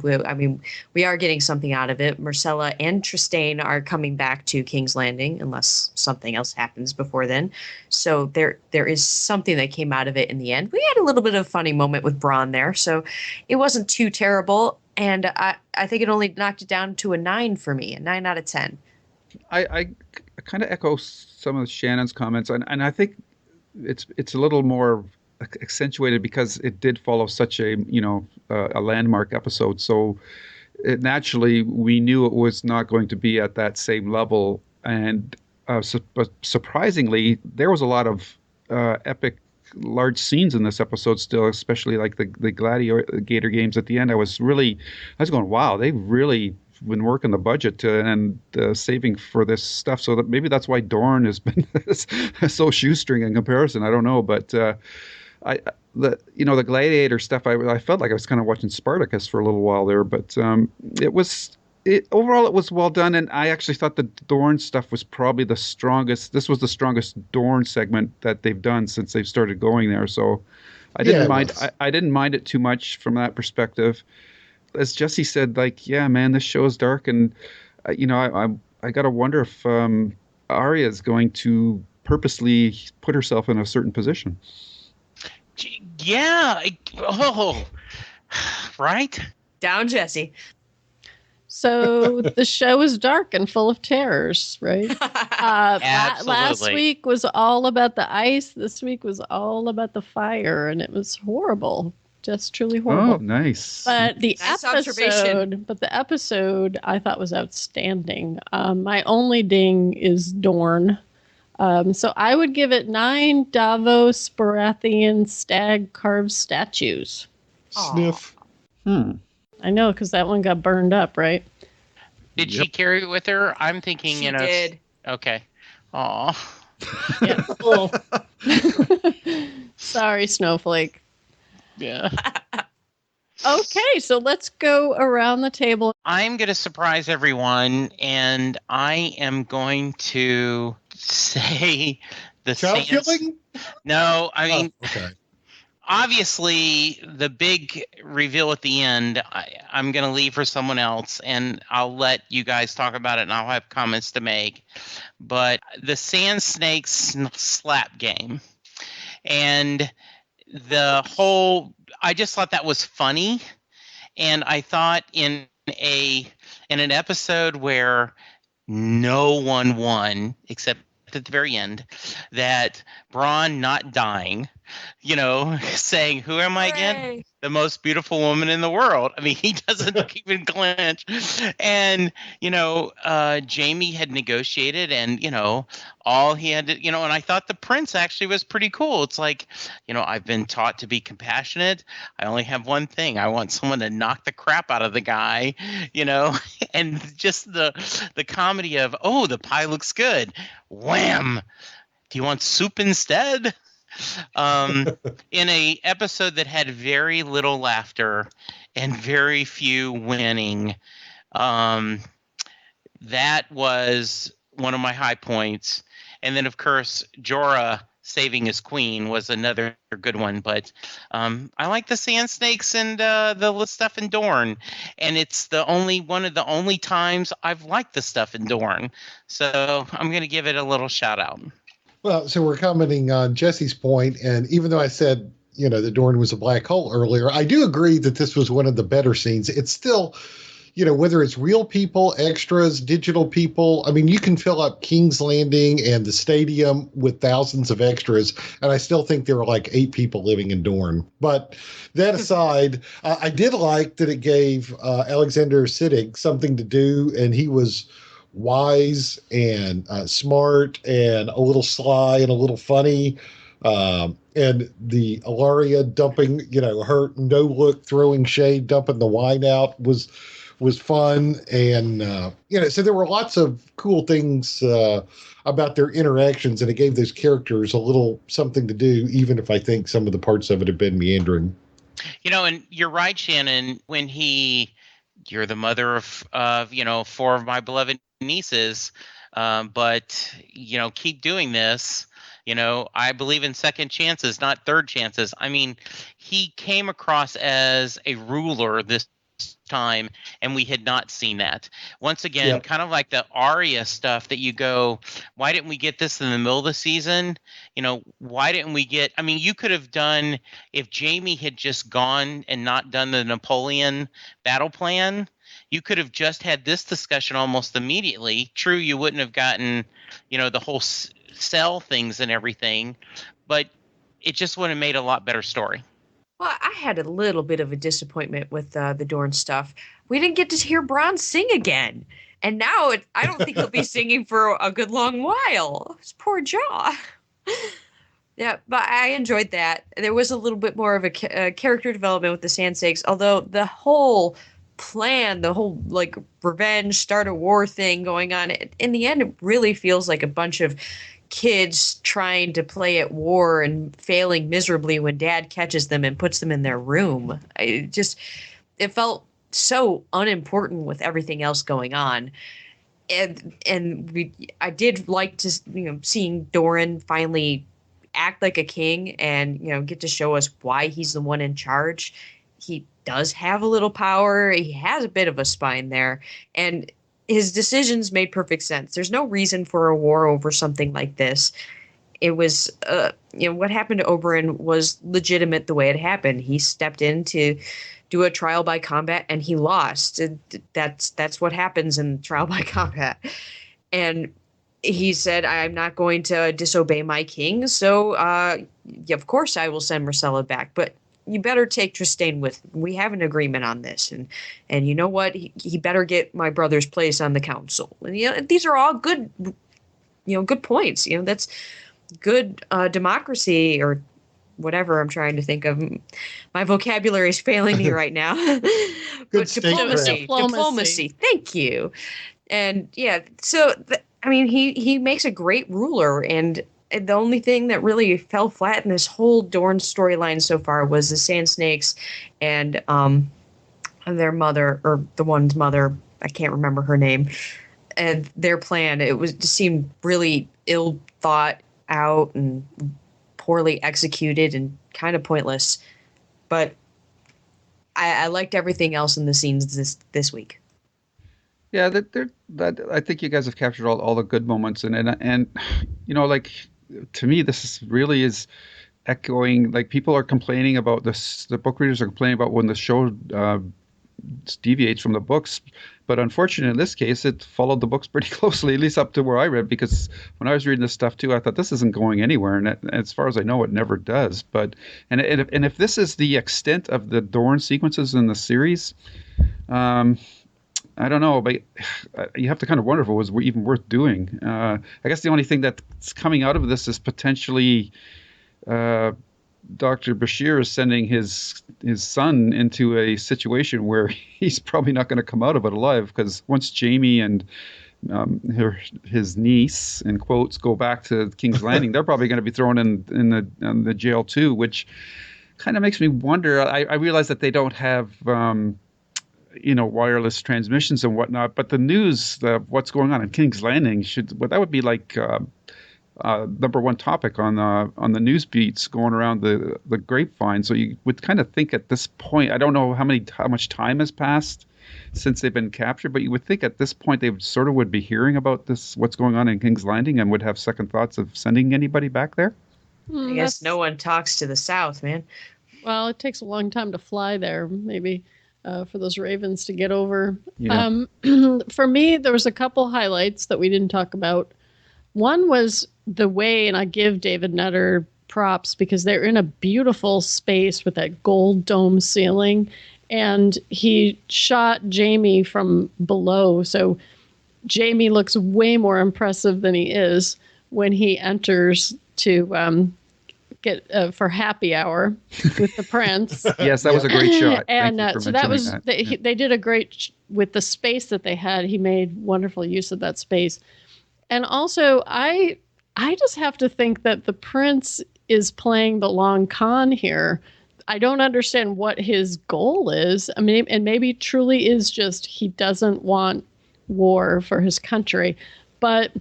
We are getting something out of it. Marcella and Tristane are coming back to King's Landing, unless something else happens before then. So there is something that came out of it in the end. We had a little bit of a funny moment with Bronn there, so it wasn't too terrible. And I think it only knocked it down to a 9 for me, a 9 out of 10. I kind of echo some of Shannon's comments, and I think it's a little more accentuated because it did follow such a a landmark episode. So naturally, we knew it was not going to be at that same level, and but surprisingly, there was a lot of epic. Large scenes in this episode still, especially like the gladiator games at the end. I was going, wow, they really been working the budget and saving for this stuff. So that maybe that's why Dorne has been so shoestring in comparison. I don't know, but the gladiator stuff. I felt like I was kind of watching Spartacus for a little while there, but overall it was well done, and I actually thought the Dorne stuff was probably the strongest. This was the strongest Dorne segment that they've done since they've started going there. So I didn't mind. I didn't mind it too much from that perspective. As Jesse said, like, yeah, man, this show is dark, and I gotta wonder if Arya is going to purposely put herself in a certain position. Yeah. Right. Down, Jesse. So the show is dark and full of terrors, right? Absolutely. Last week was all about the ice. This week was all about the fire, and it was horrible. Just truly horrible. Oh, nice. But the Nice observation. episode I thought was outstanding. My only ding is Dorne. So I would give it 9 Davos Baratheon stag carved statues. Sniff. I know, because that one got burned up, right? Did she carry it with her? I'm thinking, She did. Okay. Aw. Yeah. Oh. Sorry, Snowflake. Yeah. Okay, so let's go around the table. I'm going to surprise everyone, and I am going to say the Child killing? No, I mean, okay. Obviously, the big reveal at the end, I'm going to leave for someone else, and I'll let you guys talk about it, and I'll have comments to make. But the Sand Snakes slap game, and the whole, I just thought that was funny, and I thought in an episode where no one won except at the very end, that Bronn not dying, saying, "Who am I again? Hooray. The most beautiful woman in the world." I mean, he doesn't even clench. And, Jamie had negotiated, and, all he had to, and I thought the prince actually was pretty cool. It's like, I've been taught to be compassionate. I only have one thing. I want someone to knock the crap out of the guy, and just the comedy of, oh, the pie looks good. Wham! Do you want soup instead? In a episode that had very little laughter and very few winning, that was one of my high points. And then, of course, Jorah saving his queen was another good one. But I like the Sand Snakes and the stuff in Dorne, and it's one of the only times I've liked the stuff in Dorne. So I'm going to give it a little shout out. Well, so we're commenting on Jesse's point, and even though I said, that Dorne was a black hole earlier, I do agree that this was one of the better scenes. It's still, whether it's real people, extras, digital people, I mean, you can fill up King's Landing and the stadium with thousands of extras, and I still think there were like 8 people living in Dorne. But that aside, I did like that it gave Alexander Siddig something to do, and he was wise and smart and a little sly and a little funny. And the Ilaria dumping, her no look, throwing shade, dumping the wine out was fun. And, so there were lots of cool things about their interactions, and it gave those characters a little something to do, even if I think some of the parts of it have been meandering. And you're right, Shannon, when you're the mother of 4 of my beloved nieces. But keep doing this. I believe in second chances, not third chances. I mean, he came across as a ruler this time, and we had not seen that. Once again, Yep. kind of like the Arya stuff that you go, why didn't we get this in the middle of the season? Why didn't we get? I mean, you could have done if Jamie had just gone and not done the Napoleon battle plan. You could have just had this discussion almost immediately. True, you wouldn't have gotten, the whole cell things and everything, but it just would have made a lot better story. Well, I had a little bit of a disappointment with the Dorn stuff. We didn't get to hear Bronn sing again. And now I don't think he'll be singing for a good long while. His poor jaw. Yeah, but I enjoyed that. There was a little bit more of a character development with the Sandsakes, although the whole plan, the whole like revenge, start a war thing going on, in the end, it really feels like a bunch of kids trying to play at war and failing miserably when dad catches them and puts them in their room. It felt so unimportant with everything else going on. I did like to, seeing Doran finally act like a king and, get to show us why he's the one in charge. He does have a little power. He has a bit of a spine there, and his decisions made perfect sense. There's no reason for a war over something like this. It was, what happened to Oberyn was legitimate the way it happened. He stepped in to do a trial by combat and he lost. That's what happens in trial by combat. And he said, I'm not going to disobey my king. So, of course I will send Myrcella back, but you better take Trystane with him. We have an agreement on this. And you know what? He better get my brother's place on the council. And, these are all good, good points. That's good democracy or whatever I'm trying to think of. My vocabulary is failing me right now. But diplomacy. Thank you. And yeah, so, he makes a great ruler, and the only thing that really fell flat in this whole Dorne storyline so far was the Sand Snakes and their mother, or the one's mother, I can't remember her name, and their plan. It just seemed really ill thought out and poorly executed and kind of pointless. But I liked everything else in the scenes this week. Yeah, I think you guys have captured all the good moments, and like, to me, this really is echoing, like, people are complaining about this. The book readers are complaining about when the show deviates from the books, but unfortunately, in this case, it followed the books pretty closely, at least up to where I read. Because when I was reading this stuff too, I thought this isn't going anywhere, and as far as I know, it never does. But if this is the extent of the Dorne sequences in the series, I don't know, but you have to kind of wonder if it was even worth doing. I guess the only thing that's coming out of this is potentially Dr. Bashir is sending his son into a situation where he's probably not going to come out of it alive, because once Jamie and his niece, in quotes, go back to King's Landing, they're probably going to be thrown in the jail too, which kind of makes me wonder. I realize that they don't have wireless transmissions and whatnot, but the news, what's going on in King's Landing, that would be like number one topic on the news beats going around the grapevine. So you would kind of think at this point, I don't know how much time has passed since they've been captured, but you would think at this point they would be hearing about what's going on in King's Landing, and would have second thoughts of sending anybody back there. I guess no one talks to the south, man. Well, it takes a long time to fly there, maybe. For those ravens to get over. Yeah. For me, there was a couple highlights that we didn't talk about. One was the way, and I give David Nutter props, because they're in a beautiful space with that gold dome ceiling, and he shot Jamie from below. So Jamie looks way more impressive than he is when he enters to get for happy hour with the prince. Yes, that was a great shot. And Thank you for so that was mentioning that. they did a great with the space that they had. He made wonderful use of that space. And also, I just have to think that the prince is playing the long con here. I don't understand what his goal is. I mean, and maybe truly is just he doesn't want war for his country. but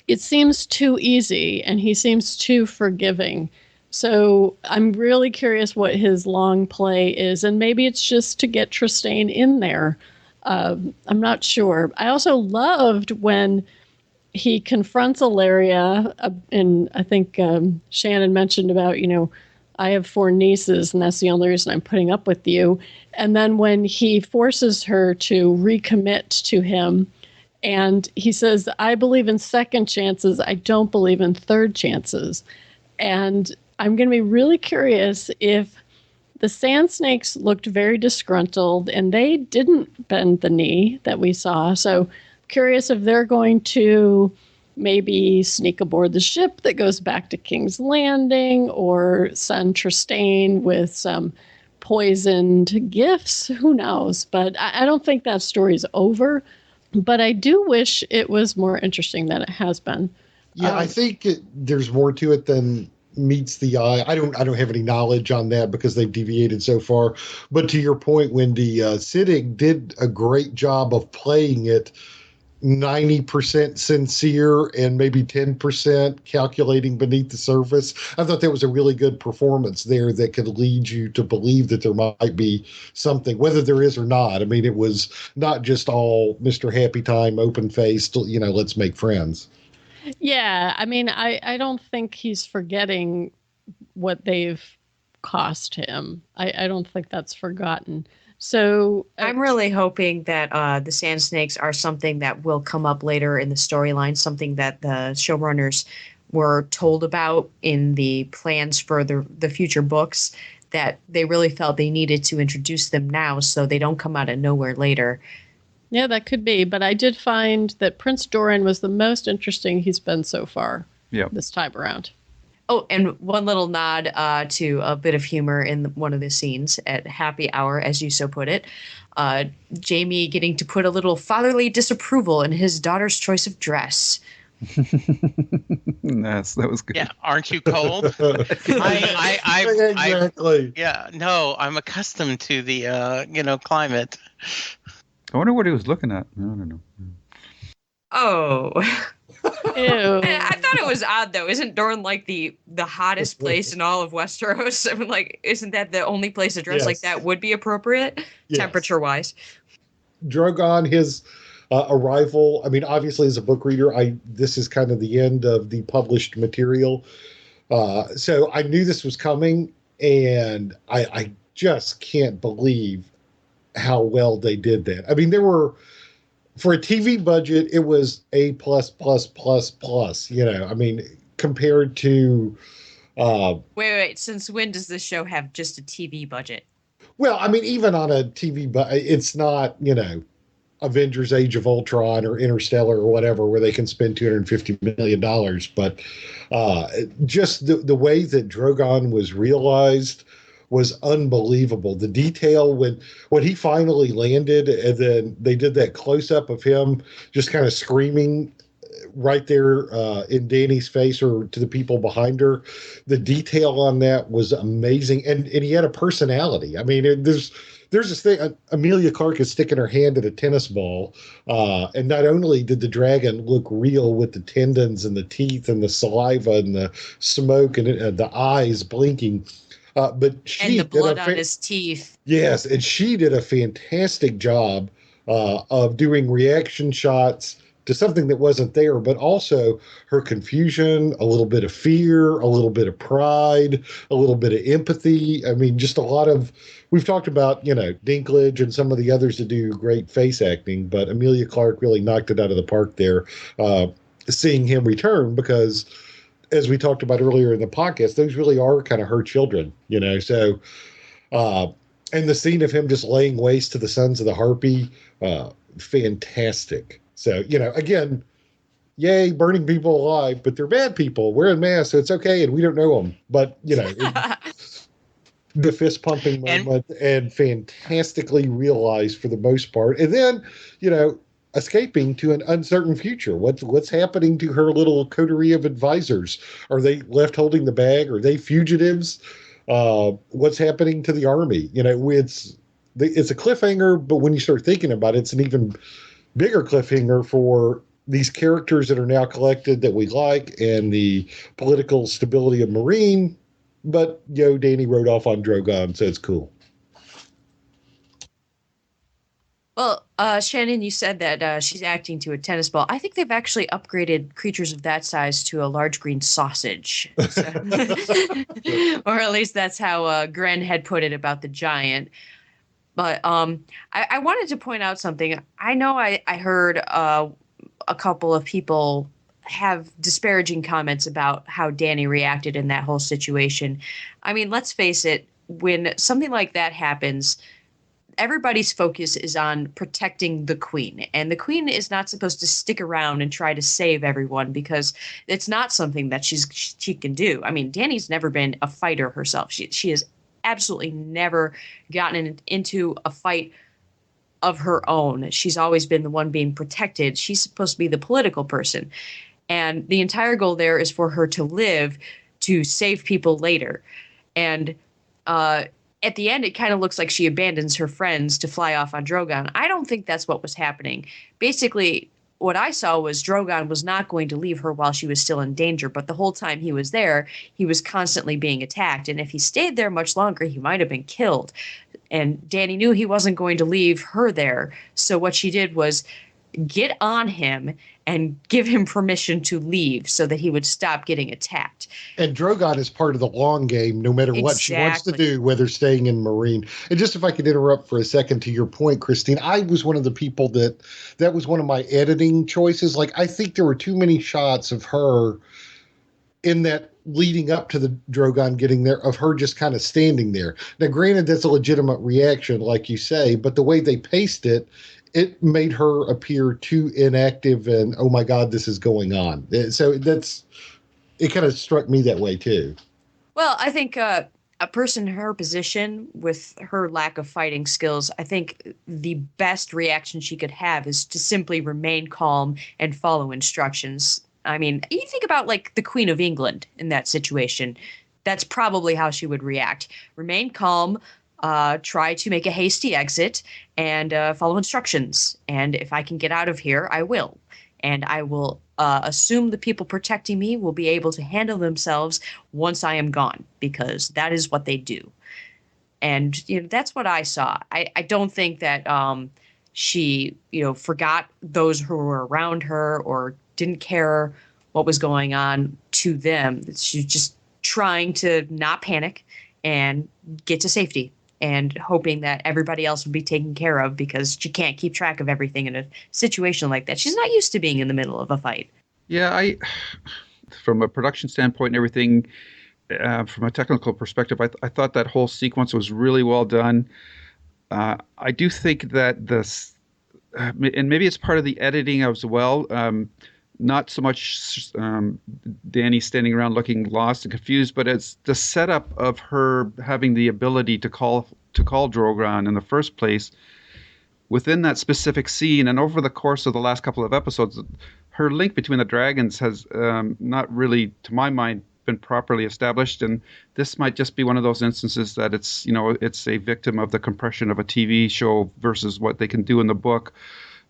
it seems too easy, and he seems too forgiving. So I'm really curious what his long play is, and maybe it's just to get Tristane in there. I'm not sure. I also loved when he confronts Ilaria, and I think Shannon mentioned about, I have 4 nieces, and that's the only reason I'm putting up with you. And then when he forces her to recommit to him, and he says, I believe in second chances, I don't believe in third chances. And I'm going to be really curious if the Sand Snakes looked very disgruntled, and they didn't bend the knee that we saw. So curious if they're going to maybe sneak aboard the ship that goes back to King's Landing, or send Tristane with some poisoned gifts. Who knows? But I don't think that story's over. But I do wish it was more interesting than it has been. Yeah, I think there's more to it than meets the eye. I don't have any knowledge on that because they've deviated so far. But to your point, Wendy, Siddig did a great job of playing it 90% sincere and maybe 10% calculating beneath the surface. I thought that was a really good performance there that could lead you to believe that there might be something, whether there is or not. I mean, it was not just all Mr. Happy Time, open faced, let's make friends. Yeah, I mean, I don't think he's forgetting what they've cost him. I don't think that's forgotten. So I'm really hoping that the Sand Snakes are something that will come up later in the storyline, something that the showrunners were told about in the plans for the future books, that they really felt they needed to introduce them now so they don't come out of nowhere later. Yeah, that could be. But I did find that Prince Doran was the most interesting he's been so far this time around. Oh, and one little nod to a bit of humor in one of the scenes at Happy Hour, as you so put it. Jamie getting to put a little fatherly disapproval in his daughter's choice of dress. Yes, that was good. Yeah, aren't you cold? Exactly. Yeah, no, I'm accustomed to the climate. I wonder what he was looking at. I don't know. Oh. Ew. I thought it was odd, though. Isn't Dorne like the hottest place in all of Westeros? I mean, like, isn't that the only place a dress like that would be appropriate, temperature-wise? Drogon, his arrival, I mean, obviously, as a book reader, this is kind of the end of the published material. So I knew this was coming, and I just can't believe how well they did that. I mean, for a TV budget, it was A plus plus plus plus. I mean, compared to. Wait. Since when does this show have just a TV budget? Well, I mean, even on a TV, but it's not Avengers: Age of Ultron or Interstellar or whatever, where they can spend $250 million. But just the way that Drogon was realized was unbelievable. The detail when he finally landed, and then they did that close up of him just kind of screaming right there in Dany's face or to the people behind her. The detail on that was amazing, and he had a personality. I mean, there's this thing. Amelia Clark is sticking her hand at a tennis ball, and not only did the dragon look real with the tendons and the teeth and the saliva and the smoke and the eyes blinking. But she and the blood on his teeth. Yes, and she did a fantastic job of doing reaction shots to something that wasn't there, but also her confusion, a little bit of fear, a little bit of pride, a little bit of empathy. I mean, just a lot of. We've talked about Dinklage and some of the others that do great face acting, but Amelia Clark really knocked it out of the park there. Seeing him return because, as we talked about earlier in the podcast, those really are kind of her children, so, and the scene of him just laying waste to the Sons of the Harpy, fantastic. So, again, yay, burning people alive, but they're bad people wearing masks, so it's okay, and we don't know them. But, the fist pumping moment and fantastically realized for the most part. And then, escaping to an uncertain future. What's happening to her little coterie of advisors? Are they left holding the bag? Are they fugitives? What's happening to the army? It's a cliffhanger, but when you start thinking about it, it's an even bigger cliffhanger for these characters that are now collected that we like and the political stability of Marine. But, Danny rode off on Drogon, so it's cool. Well, Shannon, you said that she's acting to a tennis ball. I think they've actually upgraded creatures of that size to a large green sausage. So, or at least that's how Gren had put it about the giant. But I wanted to point out something. I know I heard a couple of people have disparaging comments about how Danny reacted in that whole situation. I mean, let's face it, when something like that happens, everybody's focus is on protecting the queen, and the queen is not supposed to stick around and try to save everyone because it's not something that she can do. I mean, Dany's never been a fighter herself. She has absolutely never gotten into a fight of her own. She's always been the one being protected. She's supposed to be the political person, and the entire goal there is for her to live to save people later. And at the end, it kind of looks like she abandons her friends to fly off on Drogon. I don't think that's what was happening. Basically, what I saw was Drogon was not going to leave her while she was still in danger, but the whole time he was there, he was constantly being attacked. And if he stayed there much longer, he might have been killed. And Dany knew he wasn't going to leave her there. So what she did was get on him and give him permission to leave so that he would stop getting attacked. And Drogon is part of the long game, no matter what she wants to do, whether staying in Marine. And just if I could interrupt for a second to your point, Christine, I was one of the people that was one of my editing choices. Like, I think there were too many shots of her in that leading up to the Drogon getting there, of her just kind of standing there. Now, granted, that's a legitimate reaction, like you say, but the way they paced it, it made her appear too inactive and, oh my God, this is going on. So it kind of struck me that way too. Well, I think a person in her position with her lack of fighting skills, I think the best reaction she could have is to simply remain calm and follow instructions. I mean, you think about like the Queen of England in that situation. That's probably how she would react. Remain calm, try to make a hasty exit, and follow instructions. And if I can get out of here, I will. And I will assume the people protecting me will be able to handle themselves once I am gone, because that is what they do. And that's what I saw. I don't think that she forgot those who were around her or didn't care what was going on to them. She's just trying to not panic and get to safety, and hoping that everybody else would be taken care of, because she can't keep track of everything in a situation like that. She's not used to being in the middle of a fight. Yeah, from a production standpoint and everything, from a technical perspective, I thought that whole sequence was really well done. I do think that this, and maybe it's part of the editing as well, not so much Dany standing around looking lost and confused, but it's the setup of her having the ability to call Drogon in the first place within that specific scene. And over the course of the last couple of episodes, her link between the dragons has not really, to my mind, been properly established. And this might just be one of those instances that it's a victim of the compression of a TV show versus what they can do in the book.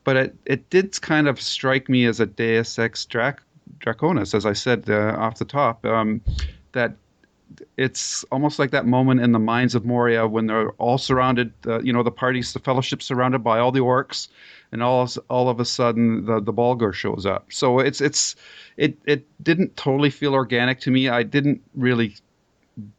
But it did kind of strike me as a Deus Ex Draconis, as I said off the top, that it's almost like that moment in the Mines of Moria when they're all surrounded, the parties, the fellowship surrounded by all the orcs, and all of a sudden the Balgur shows up. So it didn't totally feel organic to me. I didn't really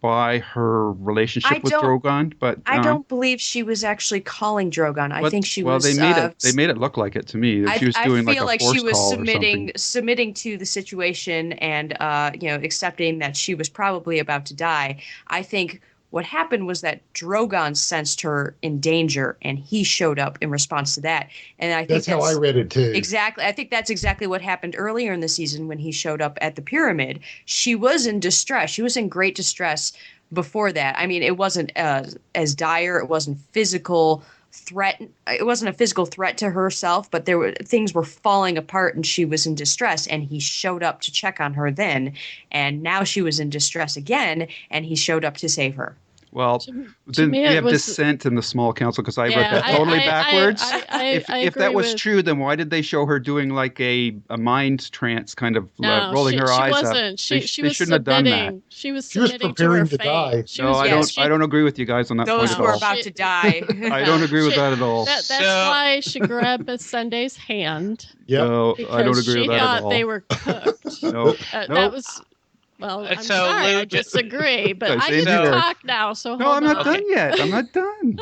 by her relationship with Drogon, but I don't believe she was actually calling Drogon. I think she was. They made it look like it to me. She was doing I feel like a like she force was call or something. submitting to the situation and accepting that she was probably about to die. I think what happened was that Drogon sensed her in danger, and he showed up in response to that. And I think that's how I read it too. Exactly. I think that's exactly what happened earlier in the season when he showed up at the pyramid. She was in distress. She was in great distress before that. I mean, it wasn't as dire. It wasn't physical threat. It wasn't a physical threat to herself, but things were falling apart and she was in distress, and he showed up to check on her then. And now she was in distress again, and he showed up to save her. Well, To then me, we it have was dissent in the small council because I read yeah. that totally backwards. If I if that agree was with. true, then why did they show her doing like a mind trance, kind of No, rolling her she eyes up? wasn't. They, She they was shouldn't have done that. submitting. She was She was submitting to her preparing to fate. die. She No, was, I Yeah, don't. she- I don't agree with you guys on that point Those at who are all. about to die. I don't agree with She- that at all. That's So- why she grabbed Miss Sunday's hand Yep. No, because I don't agree she with that at thought all. they were cooked. No, That Nope. was. Well, I'm So, sorry, Lou, I disagree, but I I same get to here. talk now, so no, hold I'm not on. done yet. I'm not done.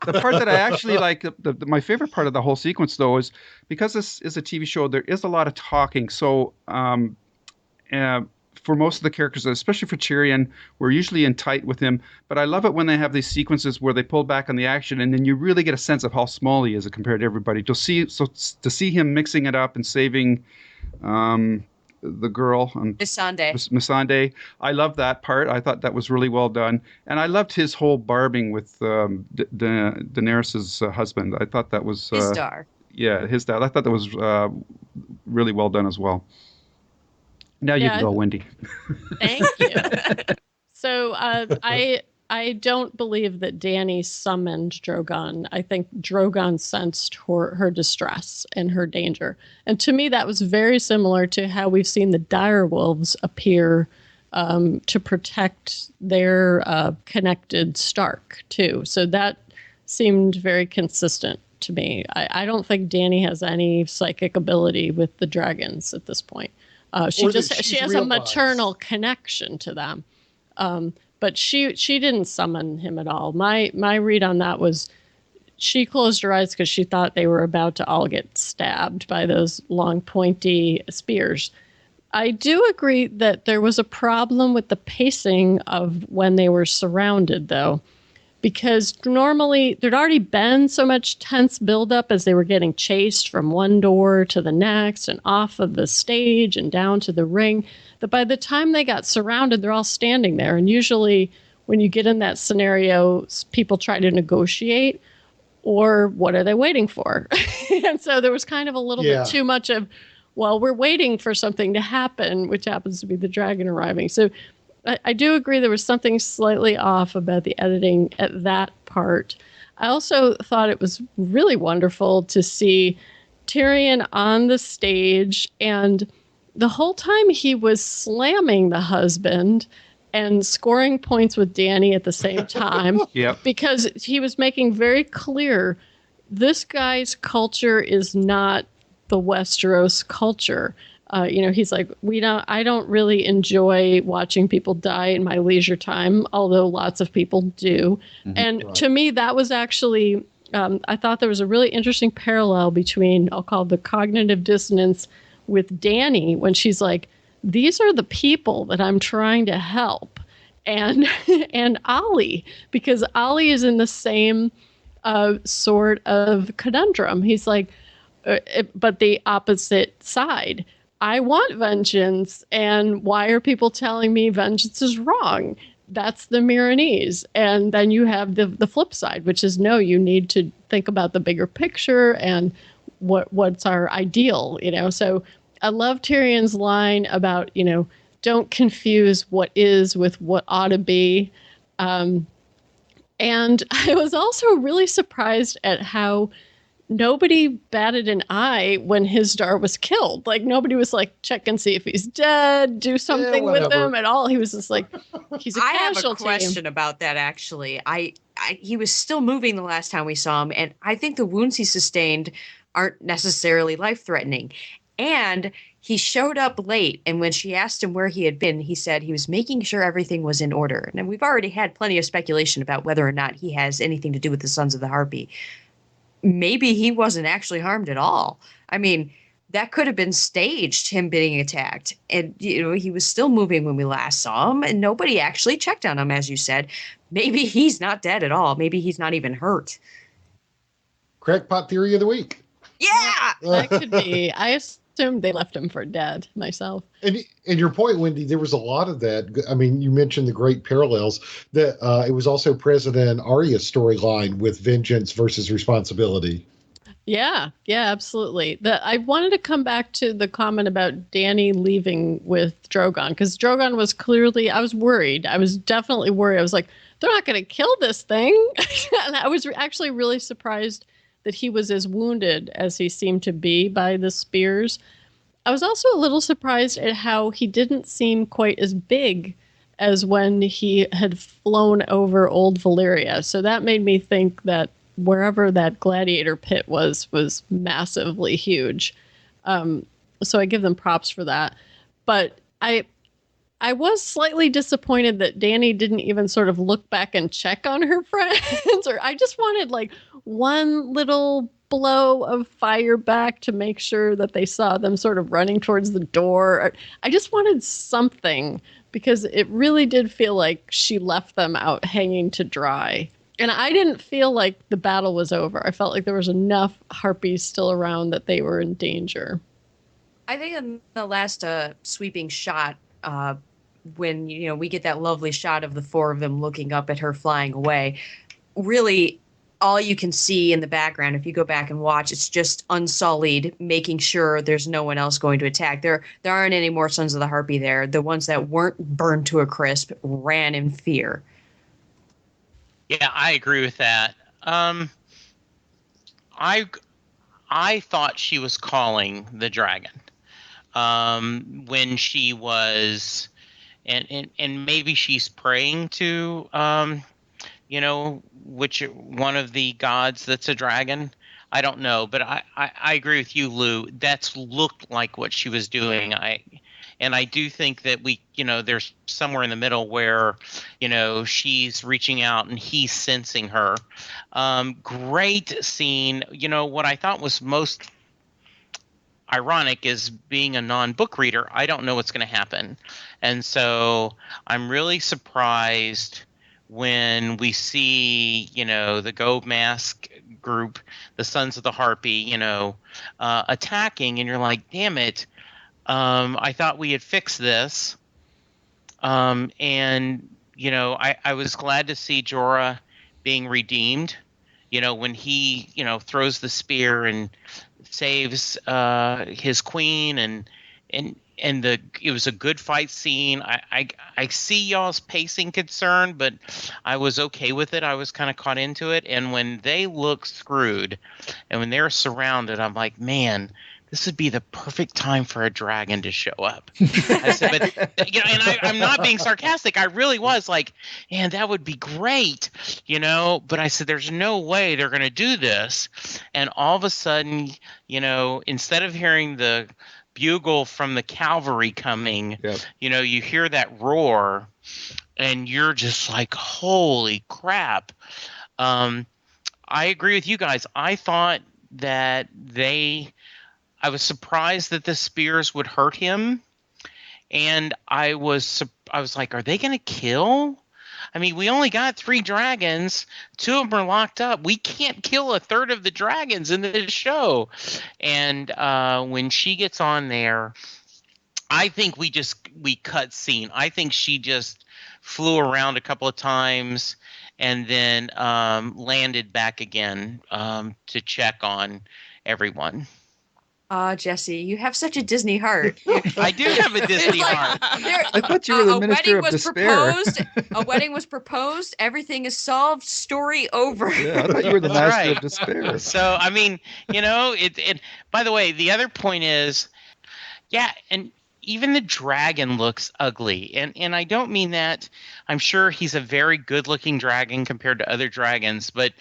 The part that I actually like, my favorite part of the whole sequence, though, is because this is a TV show. There is a lot of talking. So, for most of the characters, especially for Tyrion, we're usually in tight with him. But I love it when they have these sequences where they pull back on the action, and then you really get a sense of how small he is compared to everybody. To see him mixing it up and saving the girl on Miss Sunday. Missandei. I love that part. I thought that was really well done, and I loved his whole barbing with Daenerys's husband. I thought that was His star. yeah, his dad. I thought that was really well done as well. Now you Yeah, can go, Wendy. Thank you. So I don't believe that Dany summoned Drogon. I think Drogon sensed her distress and her danger. And to me, that was very similar to how we've seen the direwolves appear to protect their connected Stark, too. So that seemed very consistent to me. I don't think Dany has any psychic ability with the dragons at this point. She has a maternal connection to them. But she didn't summon him at all. My read on that was she closed her eyes because she thought they were about to all get stabbed by those long pointy spears. I do agree that there was a problem with the pacing of when they were surrounded, though, because normally there'd already been so much tense buildup as they were getting chased from one door to the next and off of the stage and down to the ring, that by the time they got surrounded, they're all standing there. And usually when you get in that scenario, people try to negotiate, or what are they waiting for? And so there was kind of a little bit too much of, well, we're waiting for something to happen, which happens to be the dragon arriving. So I do agree there was something slightly off about the editing at that part. I also thought it was really wonderful to see Tyrion on the stage, and the whole time he was slamming the husband and scoring points with Dany at the same time. Yep. Because he was making very clear this guy's culture is not the Westeros culture. He's like, I don't really enjoy watching people die in my leisure time, although lots of people do. Mm-hmm. And to me, that was actually, I thought there was a really interesting parallel between, I'll call it the cognitive dissonance with Dany, when she's like, these are the people that I'm trying to help. And Ollie, because Ollie is in the same sort of conundrum. He's like, but the opposite side. I want vengeance, and why are people telling me vengeance is wrong? That's the Miranese. And then you have the flip side, which is no, you need to think about the bigger picture and what's our ideal, So I love Tyrion's line about, don't confuse what is with what ought to be. And I was also really surprised at how nobody batted an eye when his Dar was killed. Like, nobody was like, check and see if he's dead, do something with him at all. He was just like, he's a casualty. I have a question about that, actually. He was still moving the last time we saw him, and I think the wounds he sustained aren't necessarily life-threatening. And he showed up late, and when she asked him where he had been, he said he was making sure everything was in order. And we've already had plenty of speculation about whether or not he has anything to do with the Sons of the Harpy. Maybe he wasn't actually harmed at all. I mean, that could have been staged, him being attacked. And, he was still moving when we last saw him, and nobody actually checked on him, as you said. Maybe he's not dead at all. Maybe he's not even hurt. Crackpot theory of the week. Yeah! That could be. I assumed they left him for dead myself. And your point, Wendy, there was a lot of that. I mean, you mentioned the great parallels that it was also present in Arya's storyline with vengeance versus responsibility. Yeah, absolutely. I wanted to come back to the comment about Dany leaving with Drogon, because Drogon was clearly, I was worried. I was definitely worried. I was like, they're not going to kill this thing. And I was actually really surprised that he was as wounded as he seemed to be by the spears. I was also a little surprised at how he didn't seem quite as big as when he had flown over old Valyria. So that made me think that wherever that gladiator pit was massively huge. So I give them props for that. But I was slightly disappointed that Dany didn't even sort of look back and check on her friends. Or I just wanted like one little blow of fire back to make sure that they saw them sort of running towards the door. I just wanted something because it really did feel like she left them out hanging to dry. And I didn't feel like the battle was over. I felt like there was enough harpies still around that they were in danger. I think in the last sweeping shot, when we get that lovely shot of the four of them looking up at her flying away, really all you can see in the background, if you go back and watch, it's just Unsullied making sure there's no one else going to attack. There aren't any more Sons of the Harpy there. The ones that weren't burned to a crisp ran in fear. Yeah, I agree with that. I thought she was calling the dragon when she was, and maybe she's praying to which one of the gods that's a dragon. I don't know, but I agree with you, Lou. That's looked like what she was doing. I do think that there's somewhere in the middle where, she's reaching out and he's sensing her. Great scene. What I thought was most ironic is, being a non-book reader, I don't know what's going to happen. And so I'm really surprised when we see, the Gold Mask group, the Sons of the Harpy, attacking, and you're like, damn it. I thought we had fixed this. I was glad to see Jorah being redeemed, when he, throws the spear and saves his queen, and it was a good fight scene. I see y'all's pacing concern, but I was okay with it. I was kind of caught into it. And when they look screwed and when they're surrounded, I'm like, man, this would be the perfect time for a dragon to show up. I said, but and I'm not being sarcastic. I really was like, man, that would be great, But I said, there's no way they're going to do this. And all of a sudden, instead of hearing the bugle from the cavalry coming, Yep. You hear that roar, and you're just like, holy crap. I agree with you guys. I thought that I was surprised that the spears would hurt him, and I was like, are they going to kill? I mean, we only got 3 dragons. 2 of them are locked up. We can't kill a third of the dragons in this show. And when she gets on there, I think we cut scene. I think she just flew around a couple of times and then landed back again to check on everyone. Jesse, you have such a Disney heart. I do have a Disney heart. I thought you were the minister of despair. A wedding was proposed. Everything is solved. Story over. Yeah, I thought you were the That's master right. of despair. So, I mean, it. By the way, the other point is, yeah, and even the dragon looks ugly. And I don't mean that. I'm sure he's a very good-looking dragon compared to other dragons, but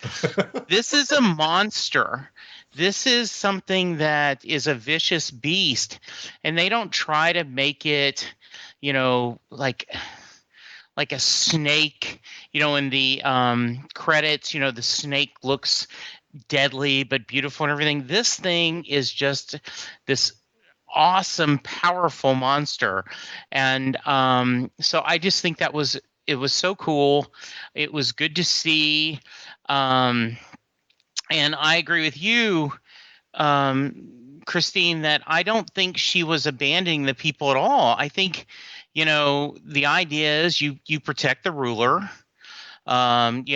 this is a monster. This is something that is a vicious beast, and they don't try to make it, like a snake. In the credits, the snake looks deadly but beautiful and everything. This thing is just this awesome, powerful monster, and so I just think it was so cool. It was good to see. And I agree with you, Christine, that I don't think she was abandoning the people at all. I think, the idea is you protect the ruler. If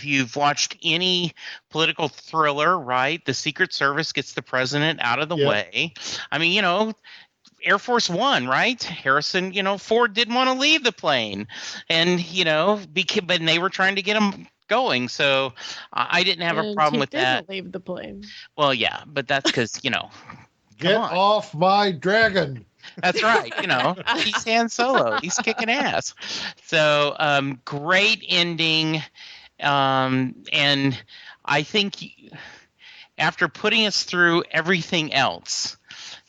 you've watched any political thriller, right, the Secret Service gets the president out of the way. I mean, Air Force One, right? Harrison, Ford didn't want to leave the plane, and but they were trying to get him going. So I didn't have a And problem he with that. didn't leave the plane. Well, yeah, but that's because Get on. off my dragon. That's right. He's Han Solo. He's kicking ass. So great ending, and I think after putting us through everything else,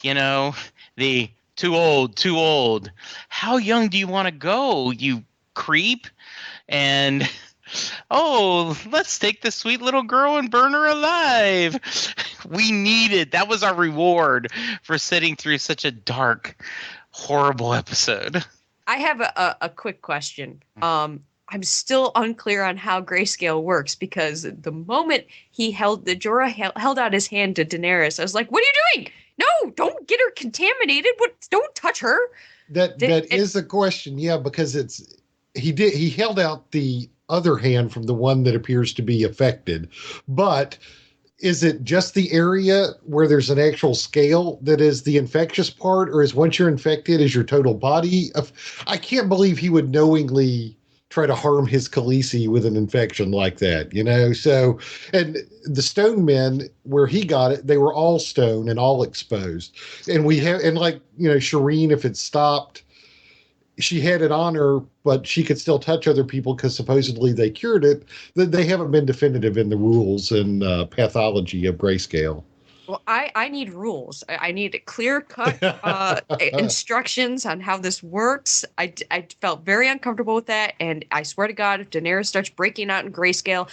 the too old. How young do you want to go, you creep? And let's take the sweet little girl and burn her alive. We needed that was our reward for sitting through such a dark, horrible episode. I have a quick question. I'm still unclear on how grayscale works because the moment Jorah held out his hand to Daenerys, I was like, "What are you doing? No, don't get her contaminated. Don't touch her." That is a question, yeah, because he held out the other hand from the one that appears to be affected, but is it just the area where there's an actual scale that is the infectious part, or is once you're infected, is your total body? I can't believe he would knowingly try to harm his Khaleesi with an infection like that, So, and the stone men, where he got it, they were all stone and all exposed. And Shireen, if it stopped, she had it on her, but she could still touch other people because supposedly they cured it. They haven't been definitive in the rules and pathology of grayscale. Well, I need rules. I need clear-cut instructions on how this works. I felt very uncomfortable with that, and I swear to God, if Daenerys starts breaking out in grayscale,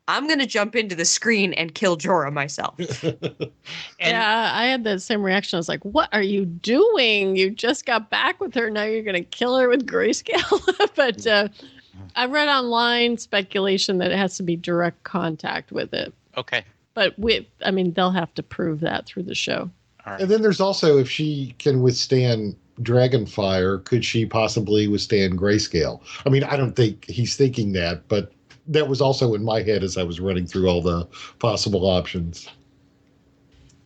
I'm going to jump into the screen and kill Jorah myself. Yeah, I had the same reaction. I was like, what are you doing? You just got back with her. Now you're going to kill her with grayscale? But I read online speculation that it has to be direct contact with it. Okay. But they'll have to prove that through the show. All right. And then there's also, if she can withstand dragon fire, could she possibly withstand grayscale? I mean, I don't think he's thinking that, but that was also in my head as I was running through all the possible options.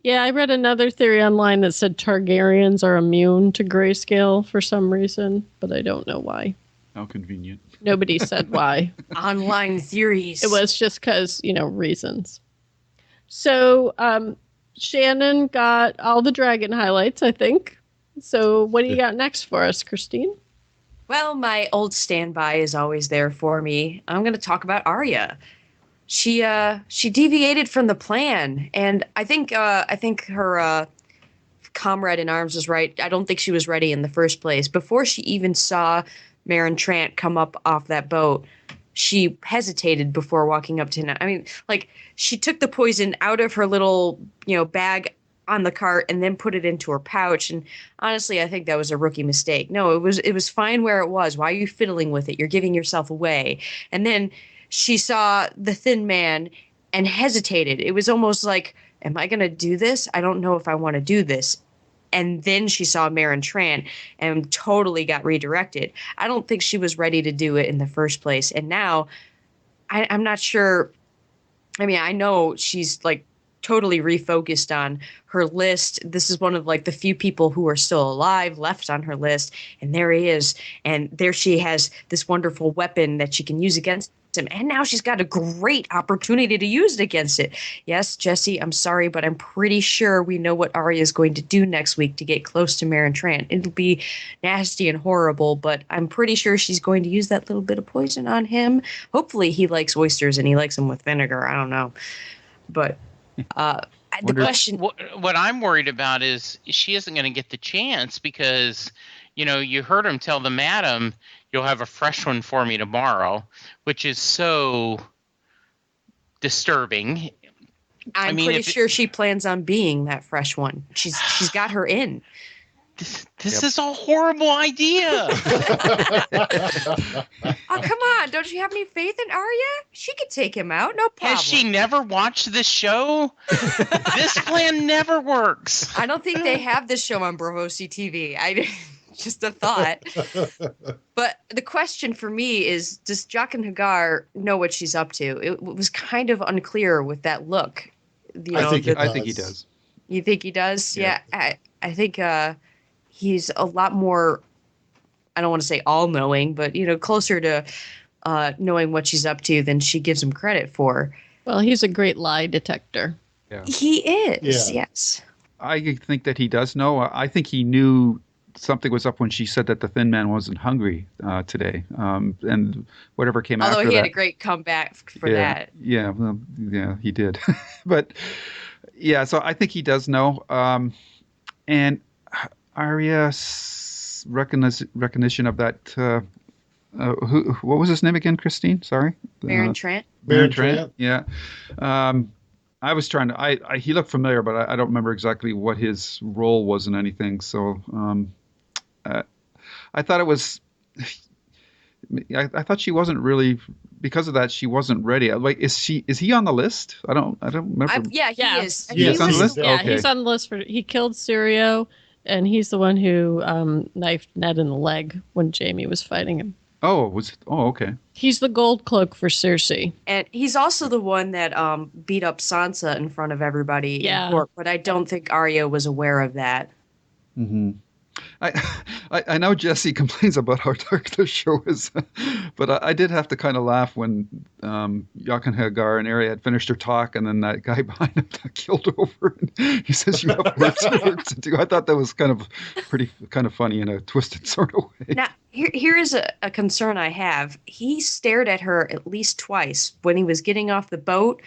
Yeah, I read another theory online that said Targaryens are immune to grayscale for some reason, but I don't know why. How convenient. Nobody said why. Online theories. It was just because, reasons. So Shannon got all the dragon highlights, I think. So what do you got next for us, Christine? Well, my old standby is always there for me. I'm going to talk about Arya. She deviated from the plan, and I think her comrade in arms was right. I don't think she was ready in the first place. Before she even saw Meryn Trant come up off that boat, she hesitated before walking up to him. I mean, she took the poison out of her little, bag on the cart and then put it into her pouch. And honestly, I think that was a rookie mistake. No, it was fine where it was. Why are you fiddling with it? You're giving yourself away. And then she saw the thin man and hesitated. It was almost like, am I going to do this? I don't know if I want to do this. And then she saw Meryn Trant and totally got redirected. I don't think she was ready to do it in the first place. And now I'm not sure. I mean, I know she's totally refocused on her list. This is one of the few people who are still alive left on her list. And there he is. And there she has this wonderful weapon that she can use against him. And now she's got a great opportunity to use it against it. Yes, Jesse, I'm sorry, but I'm pretty sure we know what Arya is going to do next week to get close to Meryn Trant. It'll be nasty and horrible, but I'm pretty sure she's going to use that little bit of poison on him. Hopefully he likes oysters and he likes them with vinegar. I don't know. But the question... What I'm worried about is she isn't going to get the chance because, you heard him tell the madam, you'll have a fresh one for me tomorrow, which is so disturbing. I'm pretty sure she plans on being that fresh one. She's got her in. This is a horrible idea. Oh, come on. Don't you have any faith in Arya? She could take him out. No problem. Has she never watched this show? This plan never works. I don't think they have this show on Bravo CTV. Just a thought. But the question for me is, does Jaqen Hagar know what she's up to? It was kind of unclear with that look. I think he does. You think he does? Yeah. I think he's a lot more, I don't want to say all-knowing, but, closer to knowing what she's up to than she gives him credit for. Well, he's a great lie detector. Yeah. He is, Yeah. yes. I think that he does know. I think he knew something was up when she said that the Thin Man wasn't hungry today, and whatever came Although after he that. had a great comeback for yeah, that. Yeah, well, yeah, he did. But yeah, so I think he does know. And Arya's recognition of that. What was his name again, Christine? Sorry, Baron Trent. Baron Trent. Yeah. I was trying to. He looked familiar, but I don't remember exactly what his role was in anything. So I thought it was. I thought she wasn't really, because of that she wasn't ready. Like, is he on the list? I don't remember. Yeah, he Yeah. is. He's on the list? Yeah, Okay. he's on the list he killed Syrio, and he's the one who knifed Ned in the leg when Jaime was fighting him. Oh, okay. He's the gold cloak for Cersei. And he's also the one that beat up Sansa in front of everybody in court, but I don't think Arya was aware of that. Mm-hmm. I know Jesse complains about how dark the show is, but I did have to kind of laugh when Jochen Hagar and Arya had finished her talk, and then that guy behind him got killed over. And he says, "You have work to do." I thought that was kind of funny in a twisted sort of way. Now, here is a concern I have. He stared at her at least twice when he was getting off the boat.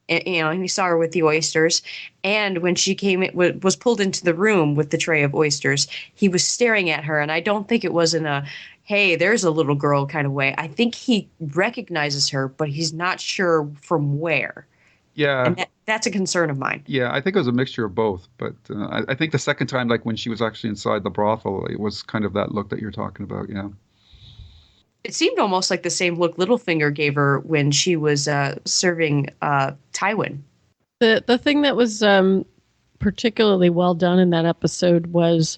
And he saw her with the oysters. And when she was pulled into the room with the tray of oysters, he was staring at her. And I don't think it was in a, hey, there's a little girl kind of way. I think he recognizes her, but he's not sure from where. Yeah. And that's a concern of mine. Yeah, I think it was a mixture of both. But I think the second time, like when she was actually inside the brothel, it was kind of that look that you're talking about, yeah. It seemed almost like the same look Littlefinger gave her when she was serving Tywin. The thing that was particularly well done in that episode was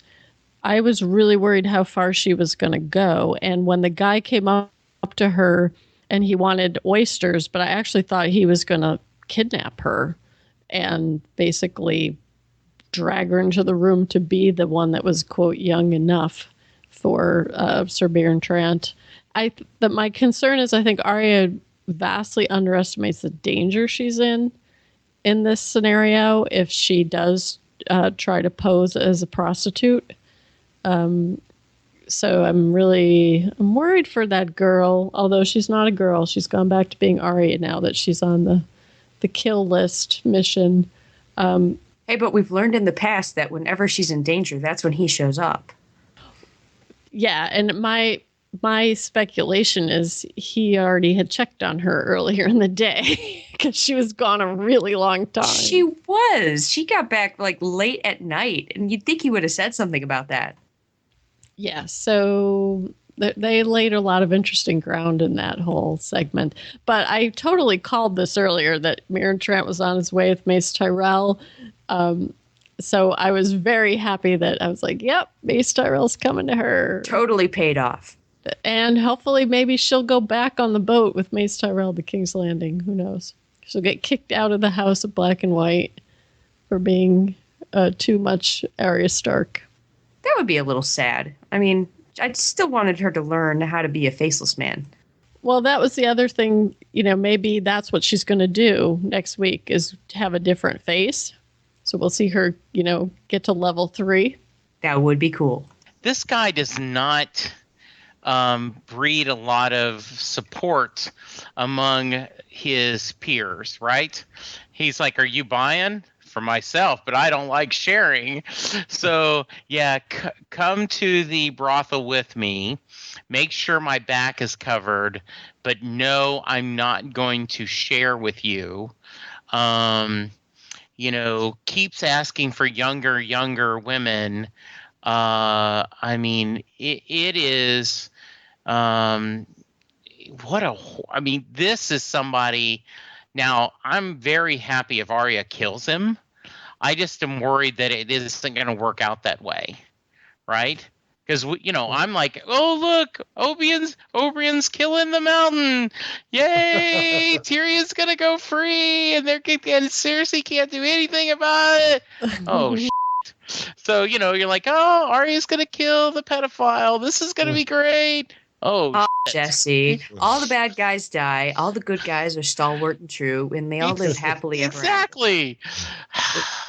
I was really worried how far she was going to go. And when the guy came up to her and he wanted oysters, but I actually thought he was going to kidnap her and basically drag her into the room to be the one that was, quote, young enough for Sir Baron Trant. My concern is I think Arya vastly underestimates the danger she's in this scenario if she does try to pose as a prostitute. So I'm worried for that girl, although she's not a girl. She's gone back to being Arya now that she's on the kill list mission. Hey, but we've learned in the past that whenever she's in danger, that's when he shows up. Yeah, and my speculation is he already had checked on her earlier in the day because she was gone a really long time. She was. She got back like late at night, and you'd think he would have said something about that. Yeah, so they laid a lot of interesting ground in that whole segment. But I totally called this earlier that Baron Trant was on his way with Mace Tyrell. So I was very happy that I was like, yep, Mace Tyrell's coming to her. Totally paid off. And hopefully maybe she'll go back on the boat with Mace Tyrell to King's Landing. Who knows? She'll get kicked out of the House of Black and White for being too much Arya Stark. That would be a little sad. I mean, I still wanted her to learn how to be a faceless man. Well, that was the other thing. Maybe that's what she's going to do next week is have a different face. So we'll see her, get to level 3. That would be cool. This guy does not breed a lot of support among his peers, right? He's like, are you buying? For myself, but I don't like sharing. So yeah, come to the brothel with me. Make sure my back is covered, but no, I'm not going to share with you. Keeps asking for younger women. I mean, it is. This is somebody. Now, I'm very happy if Arya kills him. I just am worried that it isn't going to work out that way, right? Because I'm like, oh look, Oberyn's killing the mountain, yay! Tyrion's gonna go free, and Cersei can't do anything about it. Oh shit! So, you're like, oh, Arya's going to kill the pedophile. This is going to be great. Oh, shit. Jesse, all the bad guys die. All the good guys are stalwart and true, and they all live happily ever after. Exactly.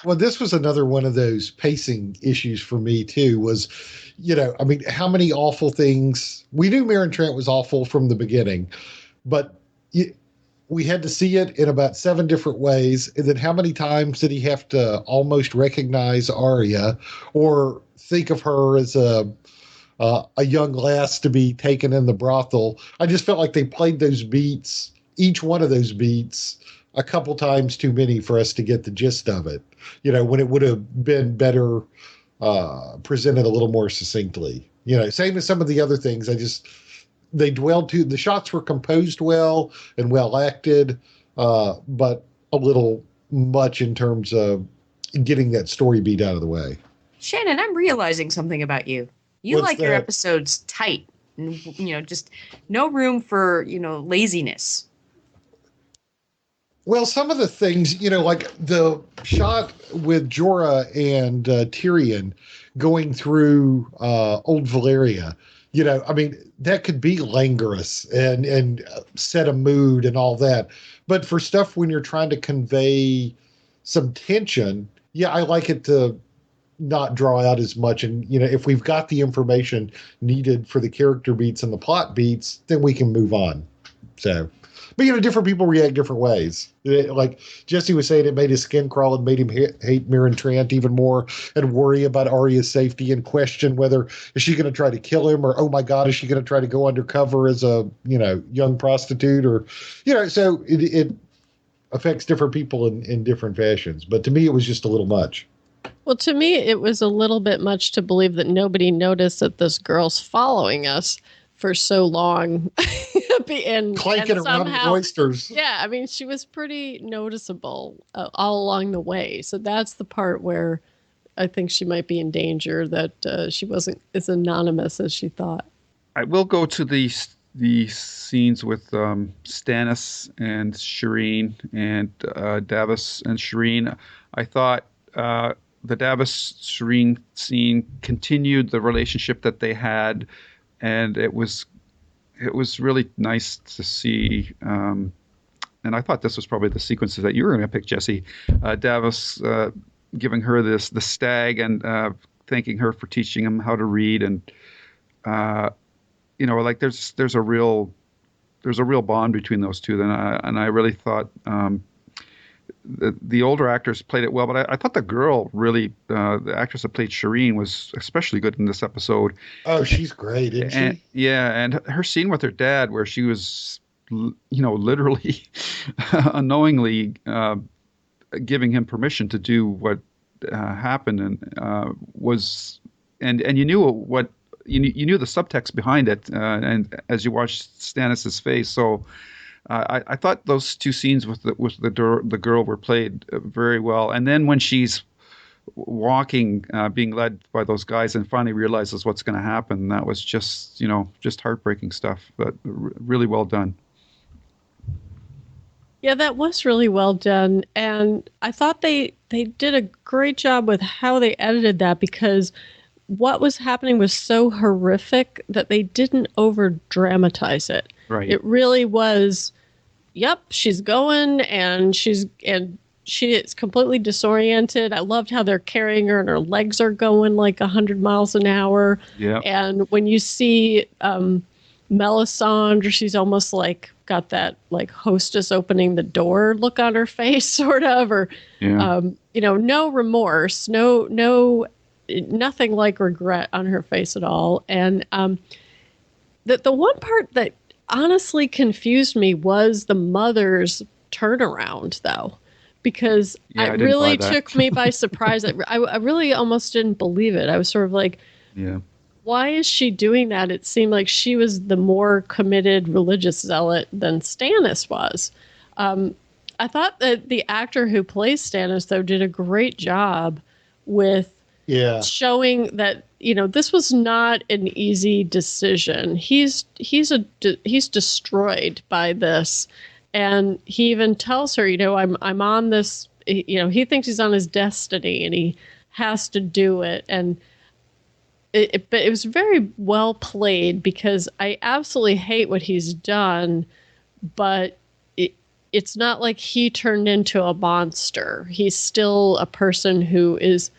Well, this was another one of those pacing issues for me too. Was, I mean, how many awful things we knew Mirren Trent was awful from the beginning, but we had to see it in about 7 different ways. And then how many times did he have to almost recognize Arya or think of her as a young lass to be taken in the brothel? I just felt like they played those beats, each one of those beats, a couple times too many for us to get the gist of it. When it would have been better presented a little more succinctly. Same as some of the other things. They dwelled too. The shots were composed well and well acted, but a little much in terms of getting that story beat out of the way. Shannon, I'm realizing something about you. You What's like your that? episodes tight, and just no room for laziness. Well, some of the things, like the shot with Jorah and Tyrion going through Old Valyria, I mean, that could be languorous and set a mood and all that. But for stuff when you're trying to convey some tension, yeah, I like it to not draw out as much. And, if we've got the information needed for the character beats and the plot beats, then we can move on. So, but, different people react different ways. Like Jesse was saying, it made his skin crawl and made him hate Mirren Trant even more and worry about Arya's safety and question whether is she going to try to kill him or, oh my God, is she going to try to go undercover as a, young prostitute or, so it affects different people in different fashions. But to me, it was just a little much. Well, to me, it was a little bit much to believe that nobody noticed that this girl's following us for so long. and clanking around with oysters. Yeah, I mean, she was pretty noticeable all along the way. So that's the part where I think she might be in danger, that she wasn't as anonymous as she thought. I will go to the scenes with Stannis and Shireen and Davos and Shireen. I thought the Davos-Shireen scene continued the relationship that they had, and it was really nice to see. And I thought this was probably the sequences that you were going to pick, Jesse. Davos giving her the stag and thanking her for teaching him how to read, and like there's a real bond between those two. And I really thought the older actors played it well, but I thought the girl really, the actress that played Shireen, was especially good in this episode. Oh, she's great, isn't she? Yeah, and her scene with her dad, where she was, literally, unknowingly giving him permission to do what happened, and was, and you knew what you knew the subtext behind it, and as you watched Stannis's face, so. I thought those two scenes with the girl were played very well, and then when she's walking, being led by those guys, and finally realizes what's going to happen, that was just heartbreaking stuff, but really well done. Yeah, that was really well done, and I thought they did a great job with how they edited that, because what was happening was so horrific that they didn't over dramatize it. Right. It really was, yep, she's going and she is completely disoriented. I loved how they're carrying her and her legs are going like 100 miles an hour. Yeah. And when you see Melisandre, she's almost like got that like hostess opening the door look on her face, sort of, or, no remorse, nothing like regret on her face at all. And the one part that honestly confused me was the mother's turnaround, though, because it really took me by surprise. I really almost didn't believe it. I was sort of like, why is she doing that? It seemed like she was the more committed religious zealot than Stannis was. I thought that the actor who plays Stannis, though, did a great job with showing that, this was not an easy decision. He's destroyed by this, and he even tells her, I'm on this. He thinks he's on his destiny, and he has to do it. And but it was very well played because I absolutely hate what he's done, but it's not like he turned into a monster. He's still a person who is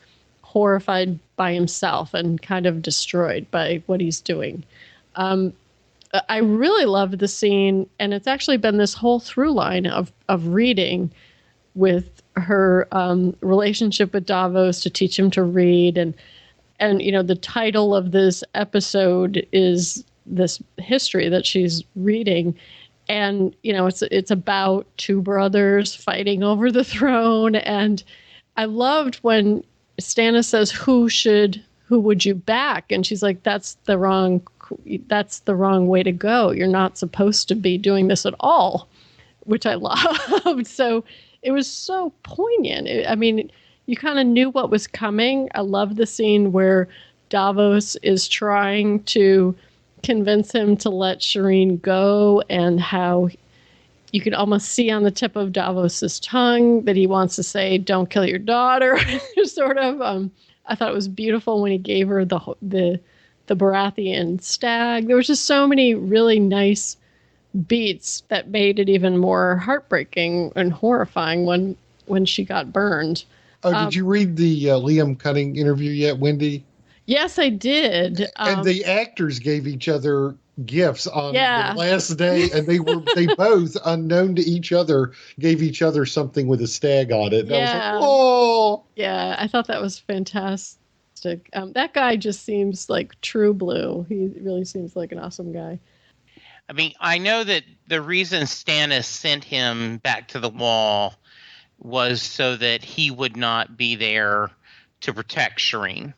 horrified by himself and kind of destroyed by what he's doing. I really loved the scene, and it's actually been this whole through line of reading with her relationship with Davos to teach him to read, and the title of this episode is this history that she's reading, and it's about two brothers fighting over the throne, and I loved when Stannis says, who would you back? And she's like, that's the wrong way to go. You're not supposed to be doing this at all, which I loved. So it was so poignant. You kind of knew what was coming. I love the scene where Davos is trying to convince him to let Shireen go, and how you can almost see on the tip of Davos's tongue that he wants to say, don't kill your daughter, sort of. I thought it was beautiful when he gave her the Baratheon stag. There was just so many really nice beats that made it even more heartbreaking and horrifying when she got burned. Oh, did you read the Liam Cunning interview yet, Wendy? Yes, I did. And the actors gave each other gifts on Yeah. the last day, and they both, unknown to each other, gave each other something with a stag on it. And I was like, oh. Yeah, I thought that was fantastic. That guy just seems like true blue. He really seems like an awesome guy. I mean, I know that the reason Stannis sent him back to the wall was so that he would not be there to protect Shireen.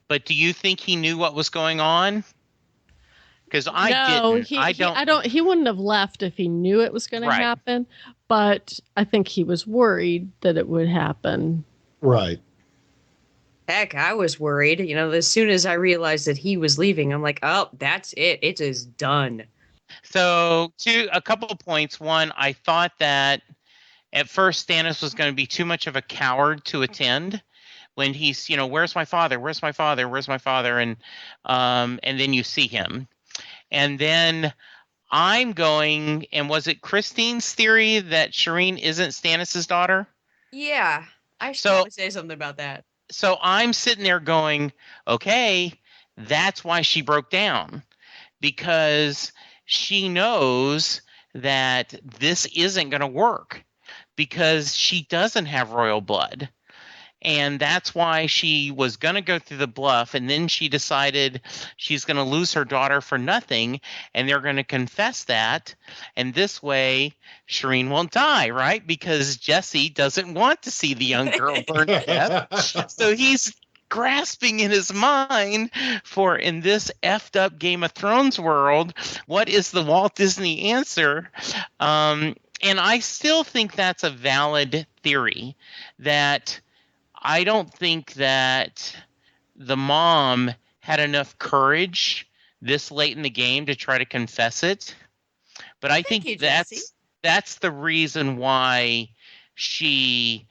But do you think he knew what was going on? Because He wouldn't have left if he knew it was going to happen. But I think he was worried that it would happen. Right. Heck, I was worried. As soon as I realized that he was leaving, I'm like, oh, that's it. It is done. So, a couple of points. One, I thought that at first Stannis was going to be too much of a coward to attend when he's, where's my father? Where's my father? Where's my father? And then you see him. And then I'm going, and was it Christine's theory that Shireen isn't Stannis' daughter? Yeah, I should probably say something about that. So I'm sitting there going, okay, that's why she broke down, because she knows that this isn't going to work because she doesn't have royal blood. And that's why she was going to go through the bluff, and then she decided she's going to lose her daughter for nothing, and they're going to confess that. And this way, Shireen won't die, right? Because Jesse doesn't want to see the young girl burn to death. So he's grasping in his mind for, in this effed up Game of Thrones world, what is the Walt Disney answer? And I still think that's a valid theory, that I don't think that the mom had enough courage this late in the game to try to confess it. But I think that's the reason why she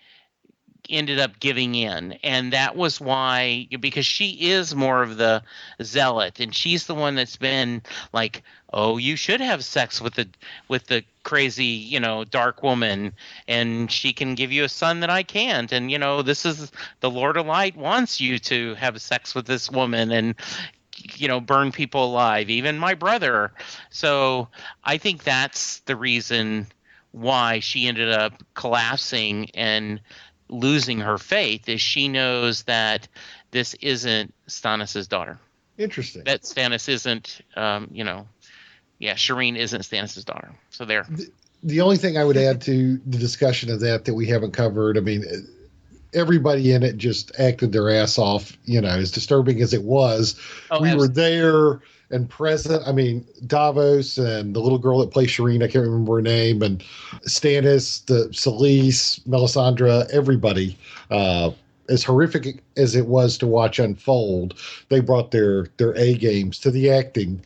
ended up giving in. And that was why, because she is more of the zealot, and she's the one that's been like, oh, you should have sex with the crazy, dark woman, and she can give you a son that I can't. And, this is the Lord of Light wants you to have sex with this woman and, burn people alive, even my brother. So I think that's the reason why she ended up collapsing and losing her faith, is she knows that this isn't Stannis' daughter. Interesting. That Stannis isn't, Shireen isn't Stannis' daughter. So there. The only thing I would add to the discussion of that we haven't covered, I mean, everybody in it just acted their ass off, as disturbing as it was. We were there and present. I mean, Davos and the little girl that plays Shireen, I can't remember her name, and Stannis, the Selyse, Melisandre, everybody, as horrific as it was to watch unfold, they brought their A games to the acting.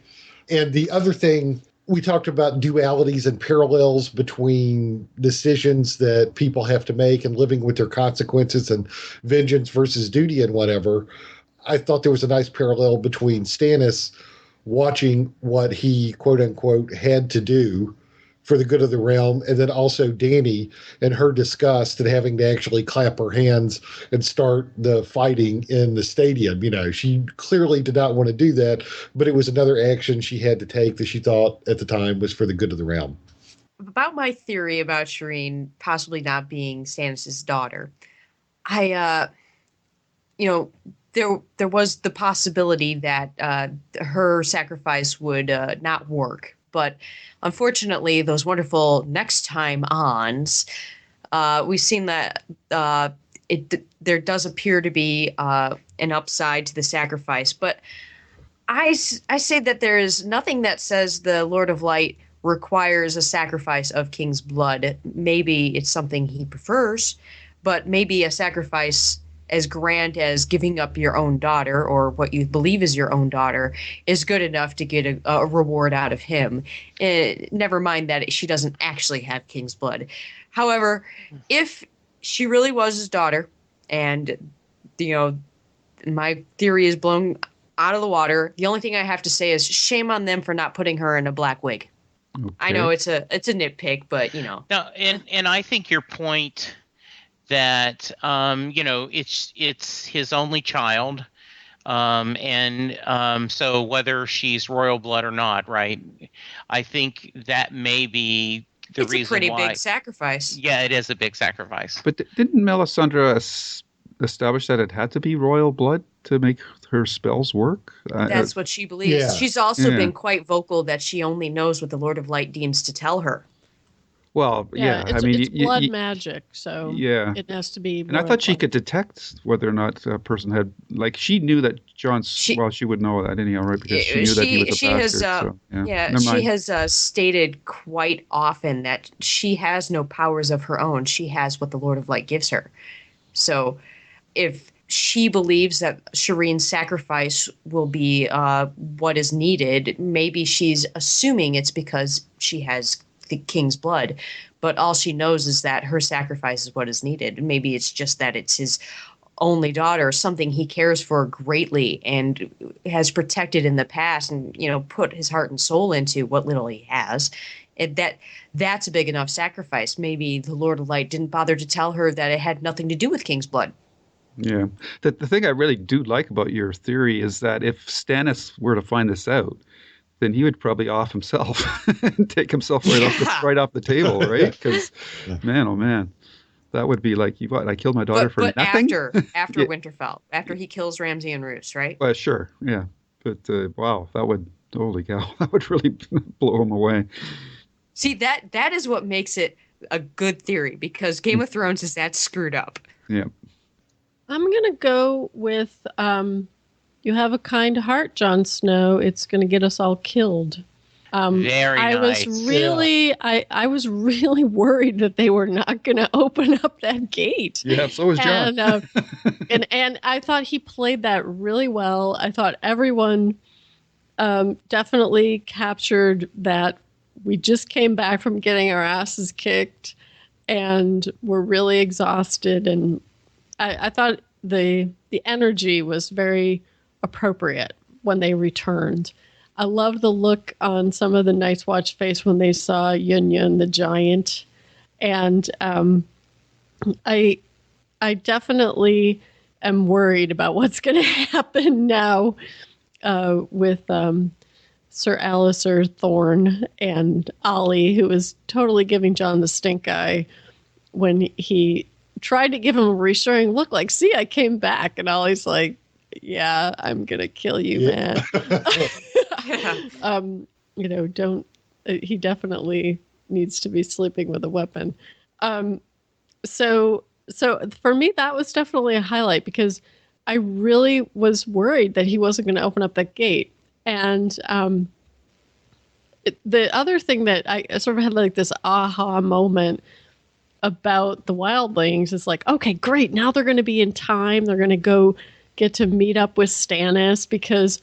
And the other thing we talked about dualities and parallels between decisions that people have to make and living with their consequences and vengeance versus duty and whatever. I thought there was a nice parallel between Stannis watching what he, quote unquote, had to do for the good of the realm, and then also Dany and her disgust at having to actually clap her hands and start the fighting in the stadium. You know, she clearly did not want to do that, but it was another action she had to take that she thought at the time was for the good of the realm. About my theory about Shireen possibly not being Stannis' daughter, I, there was the possibility that her sacrifice would not work. But unfortunately, those wonderful next time ons, we've seen that there does appear to be an upside to the sacrifice. But I say that there is nothing that says the Lord of Light requires a sacrifice of king's blood. Maybe it's something he prefers, but maybe a sacrifice as grand as giving up your own daughter or what you believe is your own daughter is good enough to get a reward out of him. Never mind that she doesn't actually have king's blood. However, if she really was his daughter and, my theory is blown out of the water, the only thing I have to say is shame on them for not putting her in a black wig. Okay. I know it's a nitpick, but No, and I think your point that it's his only child, so whether she's royal blood or not, right? I think that may be the reason why. It's a pretty big sacrifice. Yeah, it is a big sacrifice. But didn't Melisandre establish that it had to be royal blood to make her spells work? That's what she believes. Yeah. She's also been quite vocal that she only knows what the Lord of Light deems to tell her. Well, yeah. It's blood magic, so it has to be. And I thought she could detect whether or not a person had, like, she knew that she would know that anyhow, right? Because she knew that he was a bastard. She has stated quite often that she has no powers of her own. She has what the Lord of Light gives her. So, if she believes that Shireen's sacrifice will be what is needed, maybe she's assuming it's because she has the king's blood, but all she knows is that her sacrifice is what is needed. Maybe it's just that it's his only daughter, something he cares for greatly and has protected in the past and, put his heart and soul into what little he has. That's a big enough sacrifice. Maybe the Lord of Light didn't bother to tell her that it had nothing to do with king's blood. Yeah. The thing I really do like about your theory is that if Stannis were to find this out, then he would probably off himself and take himself right off the table, right? Because, man, oh man, that would be like, I killed my daughter for nothing? After Winterfell, after he kills Ramsay and Roose, right? Well, sure, yeah. But, wow, holy cow, that would really blow him away. See, that is what makes it a good theory, because Game of Thrones is that screwed up. Yeah. I'm going to go with... you have a kind heart, Jon Snow. It's going to get us all killed. Very nice. I was really worried that they were not going to open up that gate. Yeah, so was Jon. And I thought he played that really well. I thought everyone definitely captured that we just came back from getting our asses kicked and we're really exhausted. And I thought the energy was very appropriate when they returned. I loved the look on some of the Night's Watch face when they saw Yun Yun the giant, and I definitely am worried about what's going to happen now with Sir Alistair Thorne and Ollie, who was totally giving Jon the stink eye when he tried to give him a reassuring look, like, "See, I came back," and Ollie's like, "Yeah, I'm gonna kill you, man." Don't. He definitely needs to be sleeping with a weapon. So for me, that was definitely a highlight because I really was worried that he wasn't going to open up that gate. And the other thing that I sort of had like this aha moment about the wildlings is like, okay, great, now they're going to be in time. They're going to go get to meet up with Stannis because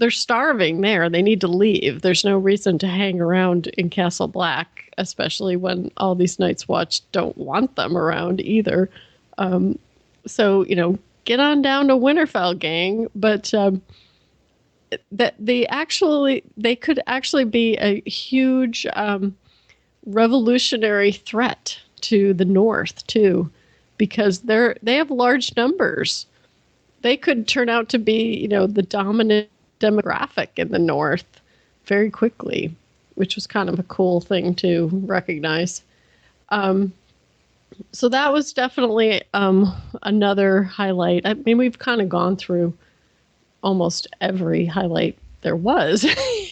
they're starving there. They need to leave. There's no reason to hang around in Castle Black, especially when all these Night's Watch don't want them around either. So, get on down to Winterfell, gang. But that they could actually be a huge revolutionary threat to the North too, because they have large numbers. They could turn out to be, the dominant demographic in the North very quickly, which was kind of a cool thing to recognize. So that was definitely another highlight. I mean, we've kind of gone through almost every highlight there was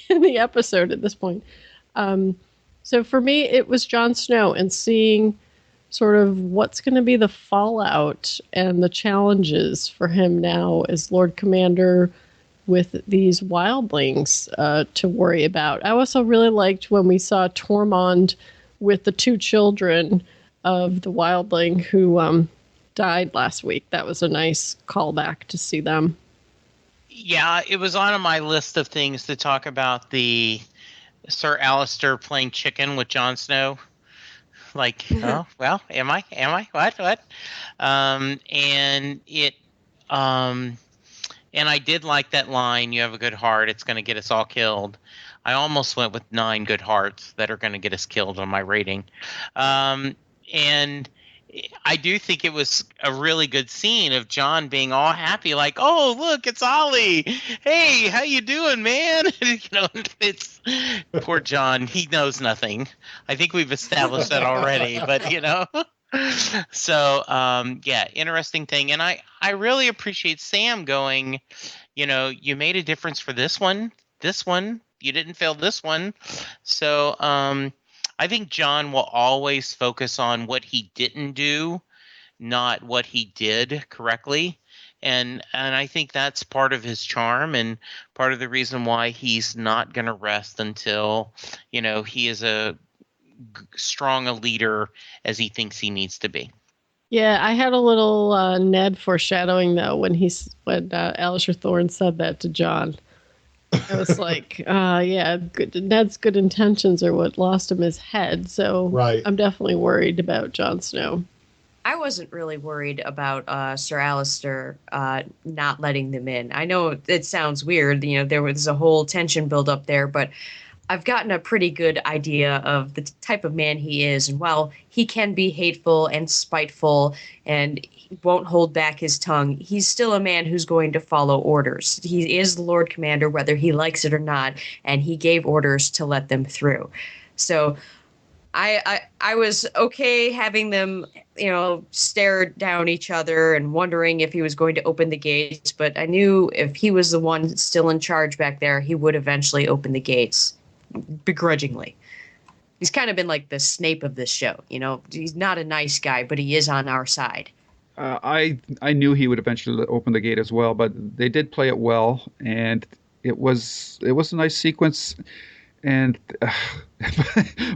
in the episode at this point. So for me, it was Jon Snow and seeing sort of what's going to be the fallout and the challenges for him now as Lord Commander with these wildlings to worry about. I also really liked when we saw Tormund with the 2 children of the wildling who died last week. That was a nice callback to see them. Yeah, it was on my list of things to talk about, the Sir Alistair playing chicken with Jon Snow. Like, oh, well, am I? What? And it, and I did like that line, "You have a good heart, it's going to get us all killed." I almost went with 9 good hearts that are going to get us killed on my rating. And I do think it was a really good scene of John being all happy, like, "Oh, look, it's Ollie. Hey, how you doing, man?" It's poor John. He knows nothing. I think we've established that already, but So, yeah, interesting thing. And I really appreciate Sam going, you made a difference for this one, you didn't fail this one. So, I think John will always focus on what he didn't do, not what he did correctly. And I think that's part of his charm and part of the reason why he's not going to rest until, he is strong a leader as he thinks he needs to be. Yeah, I had a little Ned foreshadowing though when Alistair Thorne said that to John. I was like, yeah, Ned's good intentions are what lost him his head. So Right. I'm definitely worried about Jon Snow. I wasn't really worried about Sir Alistair not letting them in. I know it sounds weird, there was a whole tension build up there, but I've gotten a pretty good idea of the type of man he is. And while he can be hateful and spiteful and he won't hold back his tongue, he's still a man who's going to follow orders. He is the Lord Commander, whether he likes it or not, and he gave orders to let them through. So I was okay having them, stare down each other and wondering if he was going to open the gates. But I knew if he was the one still in charge back there, he would eventually open the gates. Begrudgingly. He's kind of been like the Snape of this show. He's not a nice guy, but he is on our side. I knew he would eventually open the gate as well, but they did play it well, and it was a nice sequence. And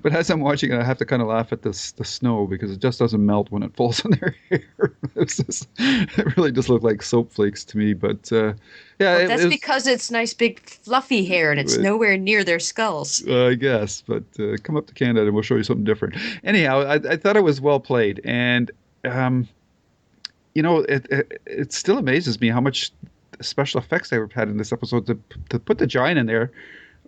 but as I'm watching it, I have to kind of laugh at the snow because it just doesn't melt when it falls on their hair. It really just looked like soap flakes to me. But yeah, well, that's because it's nice big fluffy hair and it's nowhere near their skulls. I guess, but come up to Canada and we'll show you something different. Anyhow, I thought it was well played, and it still amazes me how much special effects they had in this episode to put the giant in there.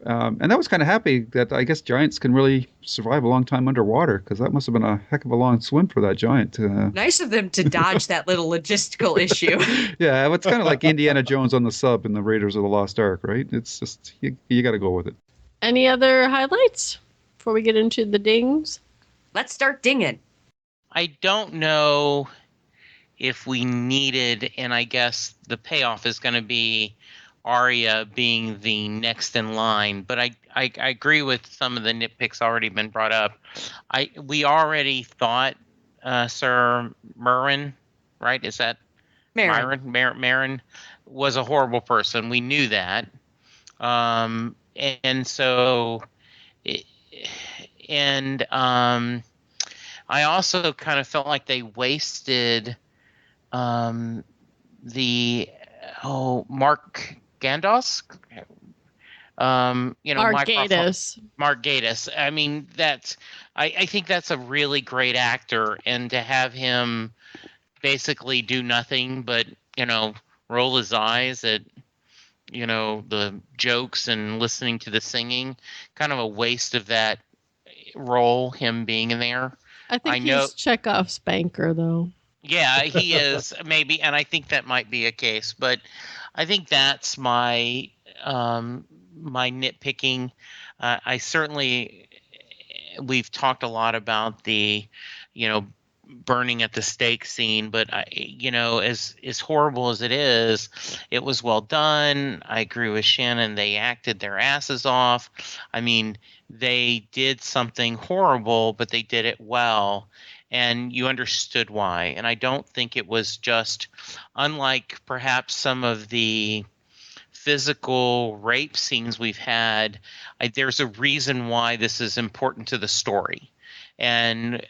And I was kind of happy that I guess giants can really survive a long time underwater, because that must have been a heck of a long swim for that giant. Nice of them to dodge that little logistical issue. Yeah, it's kind of like Indiana Jones on the sub in the Raiders of the Lost Ark, right? It's just, you got to go with it. Any other highlights before we get into the dings? Let's start dinging. I don't know if we needed, and I guess the payoff is going to be Arya being the next in line, but I agree with some of the nitpicks already been brought up. We already thought Sir Meryn, right? Is that Meryn was a horrible person. We knew that, and so, I also kind of felt like they wasted Mark Gandalf, Mark Gatiss. Mark Gatiss. I mean, I think that's a really great actor, and to have him basically do nothing but, roll his eyes at, the jokes and listening to the singing, kind of a waste of that role, him being in there. I think I know. he's Chekhov's banker, though. Yeah, he is maybe, and I think that might be a case, but I think that's my my nitpicking. I certainly, we've talked a lot about the, burning at the stake scene, but as horrible as it was well done. I agree with Shannon. They acted their asses off. I mean, they did something horrible, but they did it well, and you understood why. And I don't think it was just, unlike perhaps some of the physical rape scenes we've had, there's a reason why this is important to the story. And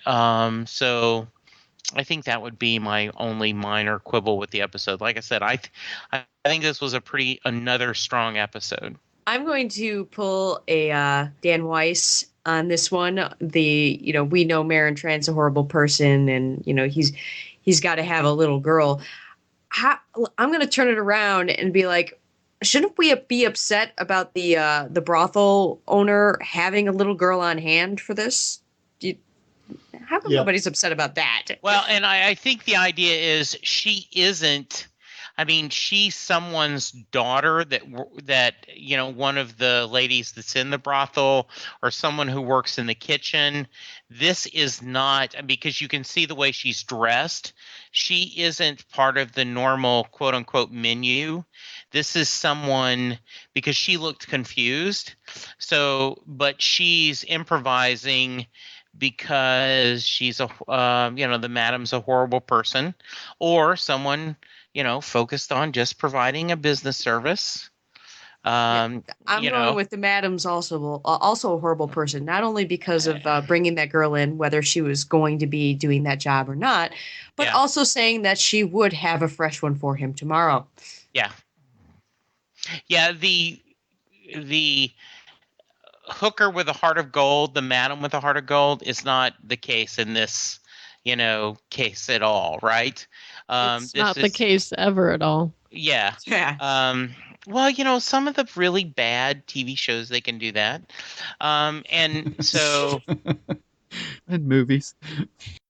so I think that would be my only minor quibble with the episode. Like I said, I think this was another strong episode. I'm going to pull a Dan Weiss on this one. We know Maren Tran's a horrible person, and he's got to have a little girl. I'm going to turn it around and be like, shouldn't we be upset about the brothel owner having a little girl on hand for this? How come nobody's upset about that? Well, and I think the idea is she isn't. I mean, she's someone's daughter that one of the ladies that's in the brothel, or someone who works in the kitchen. This is not, because you can see the way she's dressed. She isn't part of the normal quote unquote menu. This is someone, because she looked confused. So, but she's improvising because she's the madam's a horrible person, or someone, focused on just providing a business service. I'm going with the madam's also a horrible person, not only because of bringing that girl in, whether she was going to be doing that job or not, but also saying that she would have a fresh one for him tomorrow. Yeah. Yeah. The hooker with a heart of gold, the madam with a heart of gold, is not the case in this, case at all, right? It's not the case ever at all. Yeah. Yeah. Well, some of the really bad TV shows, they can do that. And so in movies,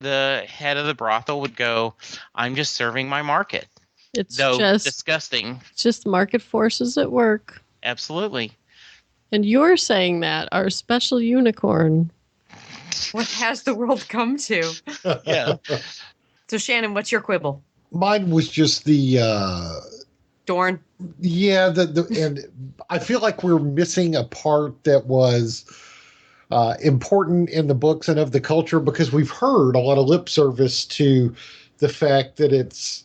the head of the brothel would go, I'm just serving my market. It's just disgusting. It's just market forces at work. Absolutely. And you're saying that, our special unicorn. What has the world come to? Yeah. So, Shannon, what's your quibble? Mine was just the Dorn. Yeah, and I feel like we're missing a part that was important in the books and of the culture, because we've heard a lot of lip service to the fact that it's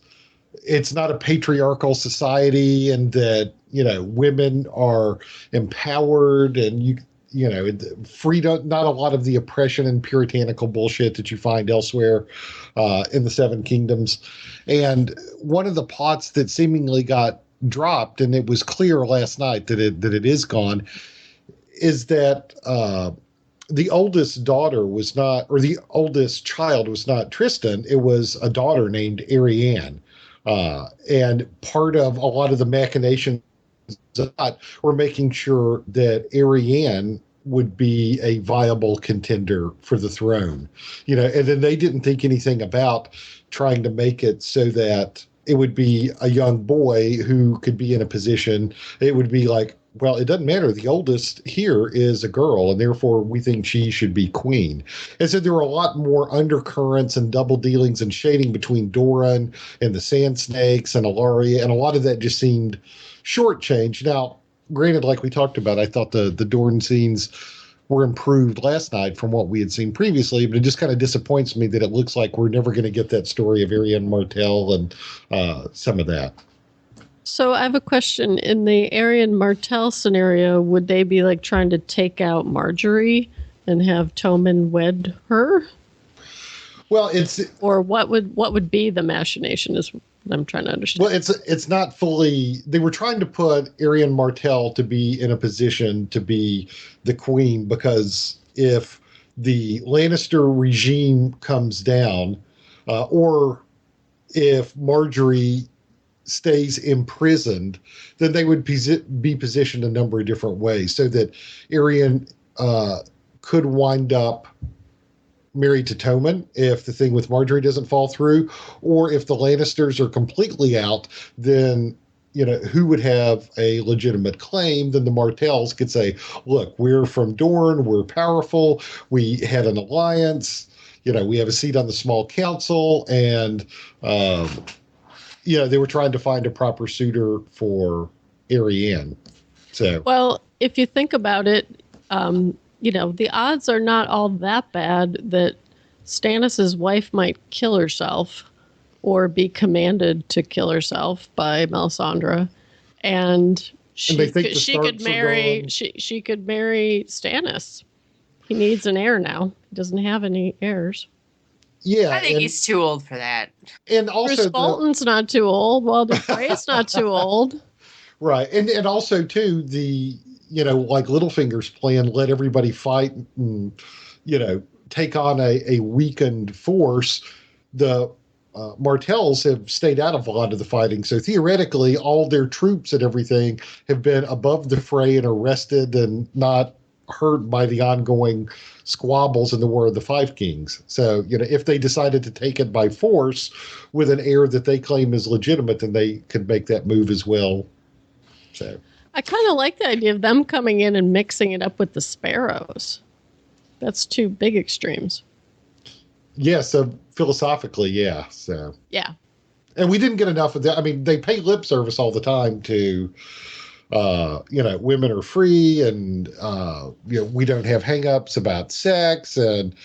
not a patriarchal society, and that women are empowered, and freedom, not a lot of the oppression and puritanical bullshit that you find elsewhere in the Seven Kingdoms. And one of the plots that seemingly got dropped, and it was clear last night that it is gone, is that the oldest daughter was not, or the oldest child was not Tristan. It was a daughter named Arianne. And part of a lot of the machinations were making sure that Arianne would be a viable contender for the throne, and then they didn't think anything about trying to make it so that it would be a young boy who could be in a position. It would be like, well, it doesn't matter. The oldest here is a girl, and therefore we think she should be queen. And so there were a lot more undercurrents and double dealings and shading between Doran and the Sand Snakes and Ilaria, and a lot of that just seemed shortchanged. Now, granted, like we talked about, I thought the Doran scenes were improved last night from what we had seen previously, but it just kind of disappoints me that it looks like we're never going to get that story of Arianne Martell and some of that. So I have a question. In the Arianne Martell scenario, would they be like trying to take out Marjorie and have Tommen wed her? Well, it's, or what would be the machination? Is I'm trying to understand. Well, it's not fully. They were trying to put Arian Martell to be in a position to be the queen, because if the Lannister regime comes down, or if Marjorie stays imprisoned, then they would be positioned a number of different ways, so that Arian could wind up married to Tommen if the thing with Marjorie doesn't fall through, or if the Lannisters are completely out, then who would have a legitimate claim? Then the Martells could say, "Look, we're from Dorne. We're powerful. We had an alliance. We have a seat on the small council," and they were trying to find a proper suitor for Arianne. So, well, if you think about it, the odds are not all that bad that Stannis' wife might kill herself or be commanded to kill herself by Melisandre, and she they think the could Starks are marry gone. she could marry Stannis. He needs an heir now. He doesn't have any heirs. Yeah, I think he's too old for that. and also Bruce Bolton's not too old. Walder Frey's not too old. right, and also too like Littlefinger's plan, let everybody fight and take on a weakened force. The Martells have stayed out of a lot of the fighting, so theoretically, all their troops and everything have been above the fray and arrested and not hurt by the ongoing squabbles in the War of the Five Kings. So, if they decided to take it by force with an heir that they claim is legitimate, then they could make that move as well. So, I kind of like the idea of them coming in and mixing it up with the Sparrows. That's two big extremes. yeah, so philosophically, yeah. So, Yeah. and we didn't get enough of that. I mean, they pay lip service all the time to women are free, and we don't have hangups about sex, and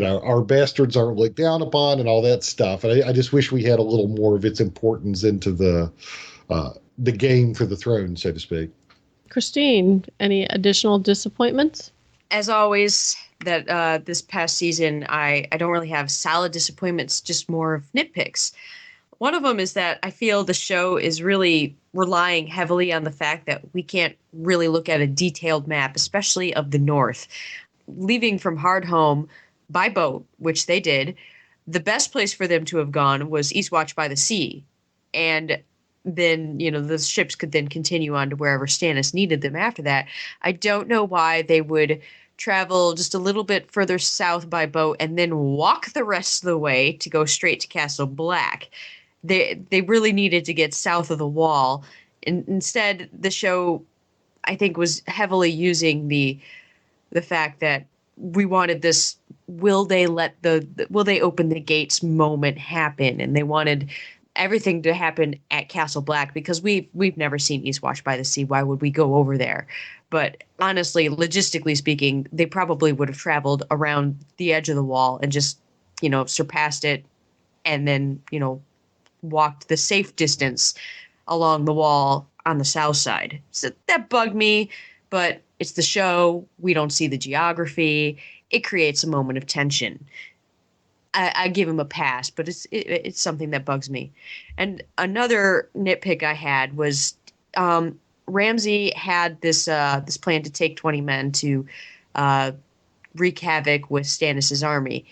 our bastards aren't looked down upon, and all that stuff. And I just wish we had a little more of its importance into the game for the throne, so to speak. Christine, any additional disappointments? As always, that this past season, I don't really have solid disappointments, just more of nitpicks. One of them is that I feel the show is really relying heavily on the fact that we can't really look at a detailed map, especially of the North. Leaving from Hardhome by boat, which they did, the best place for them to have gone was Eastwatch by the Sea. And then, the ships could then continue on to wherever Stannis needed them after that. I don't know why they would travel just a little bit further south by boat and then walk the rest of the way to go straight to Castle Black. They really needed to get south of the wall. And instead, the show, I think, was heavily using the fact that we wanted this will they open the gates moment happen, and they wanted everything to happen at Castle Black, because we've never seen Eastwatch by the Sea. Why would we go over there? But honestly, logistically speaking, they probably would have traveled around the edge of the wall and just surpassed it, and then walked the safe distance along the wall on the south side. So that bugged me, but it's the show. We don't see the geography. It creates a moment of tension. I give him a pass, but it's something that bugs me. And another nitpick I had was Ramsay had this plan to take 20 men to wreak havoc with Stannis' army.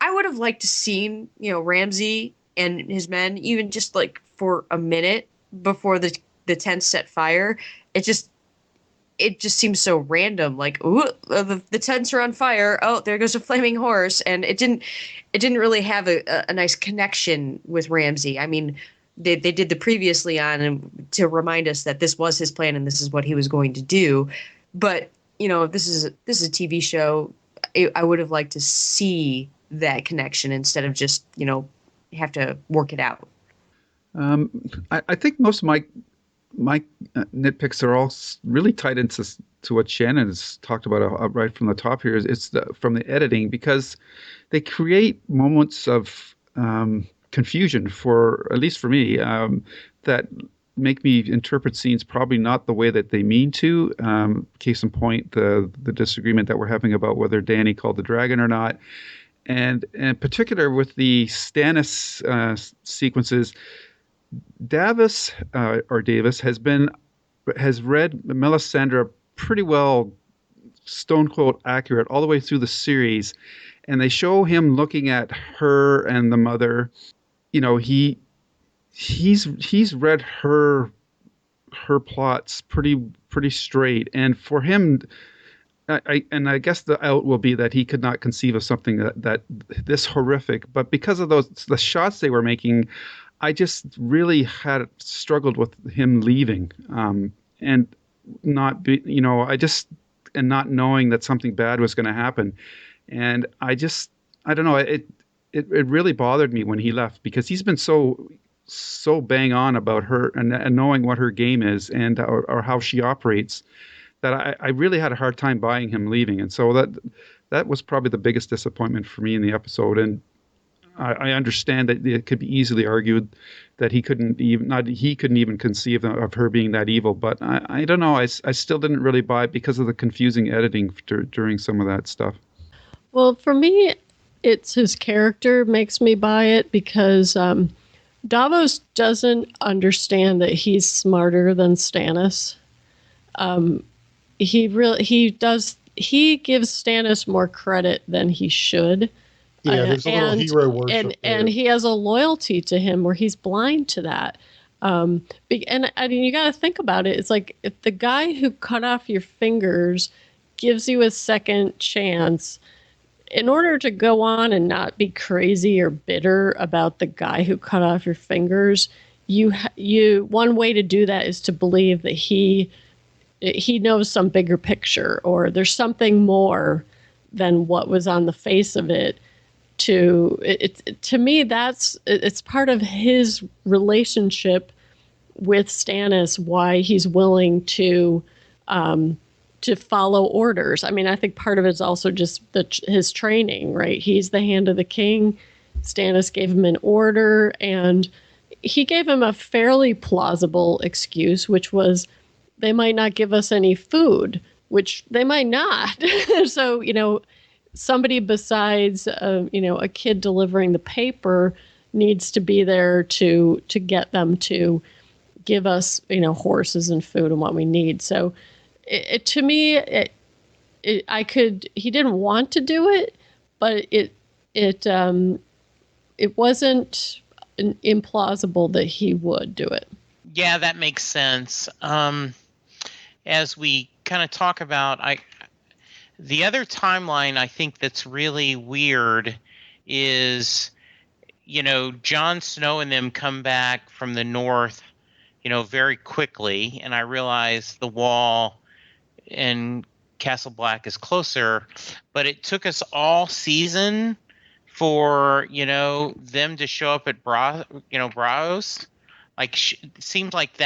I would have liked to seen Ramsay and his men, even just like for a minute before the tents set fire. It just seems so random. Like, ooh, the tents are on fire. Oh, there goes a flaming horse, and it didn't really have a nice connection with Ramsay. I mean, they did the previously on and to remind us that this was his plan and this is what he was going to do. But this is a TV show. I would have liked to see that connection instead of just have to work it out. I think most of my nitpicks are all really tied into what Shannon has talked about right from the top here. It's from the editing, because they create moments of confusion, for at least for me, that make me interpret scenes probably not the way that they mean to. Case in point, the disagreement that we're having about whether Dany called the dragon or not. And in particular with the Stannis sequences, Davis has read Melisandre pretty well, stone cold accurate all the way through the series, and they show him looking at her and the mother. You know, he's read her plots pretty straight, and for him, I guess the out will be that he could not conceive of something that this horrific. But because of the shots they were making, I just really had struggled with him leaving, and not be, and not knowing that something bad was going to happen. And I don't know, it really bothered me when he left, because he's been so bang on about her and knowing what her game is and or how she operates, that I really had a hard time buying him leaving. And so that was probably the biggest disappointment for me in the episode. And I understand that it could be easily argued that he couldn't even conceive of her being that evil. But I don't know. I still didn't really buy it because of the confusing editing during some of that stuff. Well, for me, it's his character makes me buy it, because Davos doesn't understand that he's smarter than Stannis. He gives Stannis more credit than he should. Yeah, there's a little hero worship and he has a loyalty to him where he's blind to that. And I mean, you got to think about it. It's like, if the guy who cut off your fingers gives you a second chance, in order to go on and not be crazy or bitter about the guy who cut off your fingers, you one way to do that is to believe that he knows some bigger picture, or there's something more than what was on the face of it. To me, it's part of his relationship with Stannis, why he's willing to follow orders. I mean, I think part of it's also just his training, right? He's the hand of the king. Stannis gave him an order, and he gave him a fairly plausible excuse, which was, they might not give us any food, which they might not. So, somebody besides, a kid delivering the paper needs to be there to get them to give us, horses and food and what we need. So to me, he didn't want to do it, but it wasn't implausible that he would do it. Yeah, that makes sense. As we kind of talk about, the other timeline I think that's really weird is, Jon Snow and them come back from the north, very quickly, and I realize the wall in Castle Black is closer, but it took us all season for, them to show up at Braavos. Like, it seems like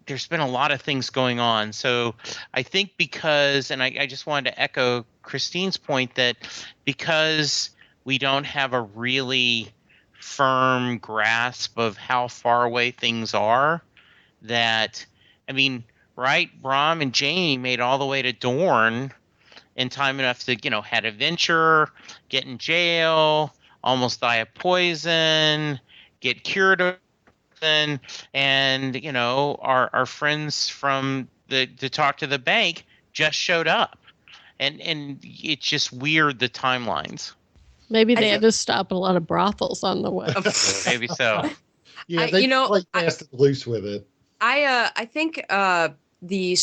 there's been a lot of things going on. So I think and I just wanted to echo Christine's point, that because we don't have a really firm grasp of how far away things are, that, I mean, right, Brom and Jaime made all the way to Dorne in time enough to, had a venture, get in jail, almost die of poison, get cured of, and our friends from the talk to the bank just showed up, and it's just weird, the timelines. Maybe they had to stop at a lot of brothels on the way. Maybe so. Yeah, they played fast and loose with it. I think the the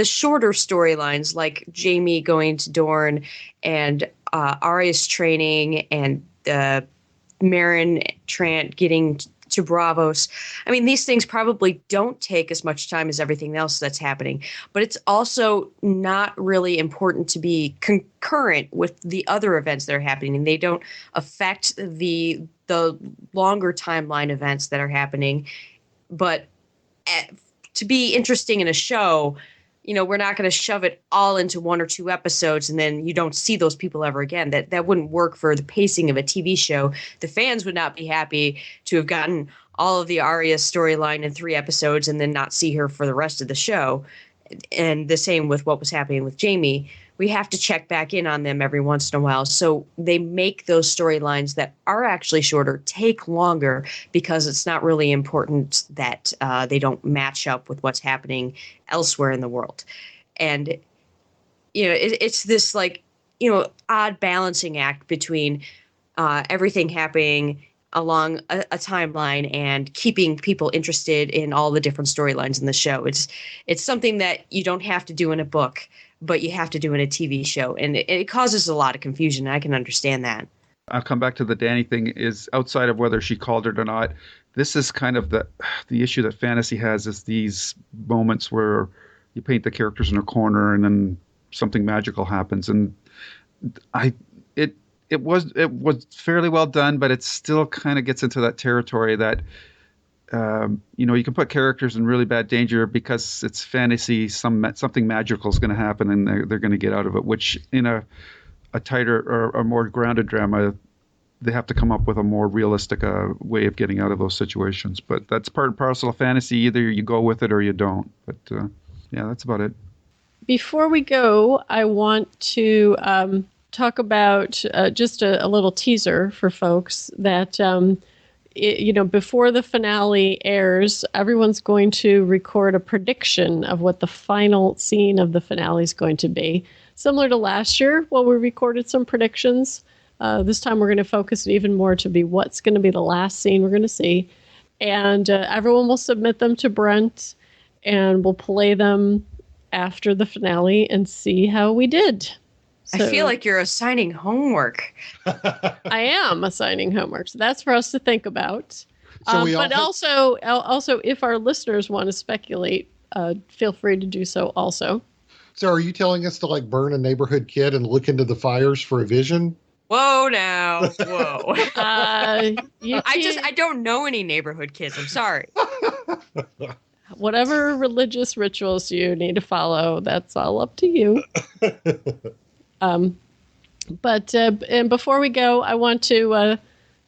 shorter storylines, like Jaime going to Dorne and Arya's training and Meryn Trant getting to Braavos. I mean, these things probably don't take as much time as everything else that's happening, but it's also not really important to be concurrent with the other events that are happening. They don't affect the longer timeline events that are happening. But to be interesting in a show, we're not going to shove it all into 1 or 2 episodes and then you don't see those people ever again. That wouldn't work for the pacing of a TV show. The fans would not be happy to have gotten all of the Arya storyline in 3 episodes and then not see her for the rest of the show. And the same with what was happening with Jaime. we have to check back in on them every once in a while. So they make those storylines that are actually shorter take longer because it's not really important that they don't match up with what's happening elsewhere in the world. And, it's this odd balancing act between everything happening along a timeline and keeping people interested in all the different storylines in the show. It's something that you don't have to do in a book, but you have to do in a TV show. And it causes a lot of confusion. And I can understand that. I'll come back to the Danny thing. Is outside of whether she called it or not, this is kind of the issue that fantasy has, is these moments where you paint the characters in a corner and then something magical happens. And it was fairly well done, but it still kind of gets into that territory that you can put characters in really bad danger because it's fantasy. Something magical is going to happen, and they're going to get out of it. Which in a tighter or a more grounded drama, they have to come up with a more realistic way of getting out of those situations. But that's part and parcel of fantasy. Either you go with it or you don't. But yeah, that's about it. Before we go, I want to talk about just a little teaser for folks that, before the finale airs, everyone's going to record a prediction of what the final scene of the finale is going to be. Similar to last year, we recorded some predictions. This time we're going to focus even more to be what's going to be the last scene we're going to see. And everyone will submit them to Brent, and we'll play them after the finale and see how we did. So, I feel like you're assigning homework. I am assigning homework. So that's for us to think about. But also, if our listeners want to speculate, feel free to do so also. So are you telling us to burn a neighborhood kid and look into the fires for a vision? Whoa now. Whoa. I don't know any neighborhood kids. I'm sorry. Whatever religious rituals you need to follow, that's all up to you. But before we go, I want to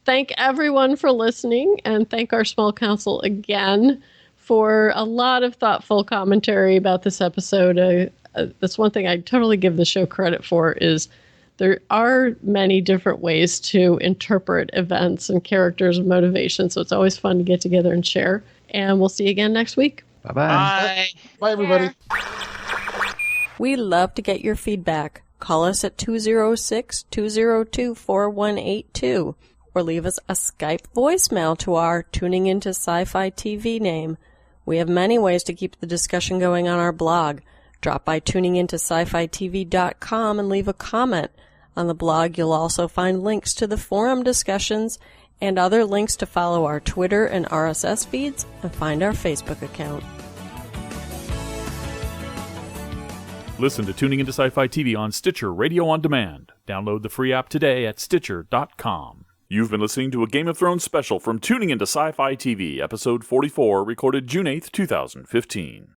thank everyone for listening and thank our small council again for a lot of thoughtful commentary about this episode. That's one thing I totally give the show credit for, is there are many different ways to interpret events and characters and motivations. So it's always fun to get together and share. And we'll see you again next week. Bye-bye. Bye. Bye, everybody. We love to get your feedback. Call us at 206-202-4182 or leave us a Skype voicemail to our Tuning Into Sci-Fi TV name. We have many ways to keep the discussion going on our blog. Drop by tuningintoscifitv.com and leave a comment. On the blog, you'll also find links to the forum discussions and other links to follow our Twitter and RSS feeds and find our Facebook account. Listen to Tuning Into Sci-Fi TV on Stitcher Radio On Demand. Download the free app today at Stitcher.com. You've been listening to a Game of Thrones special from Tuning Into Sci-Fi TV, Episode 44, recorded June 8th, 2015.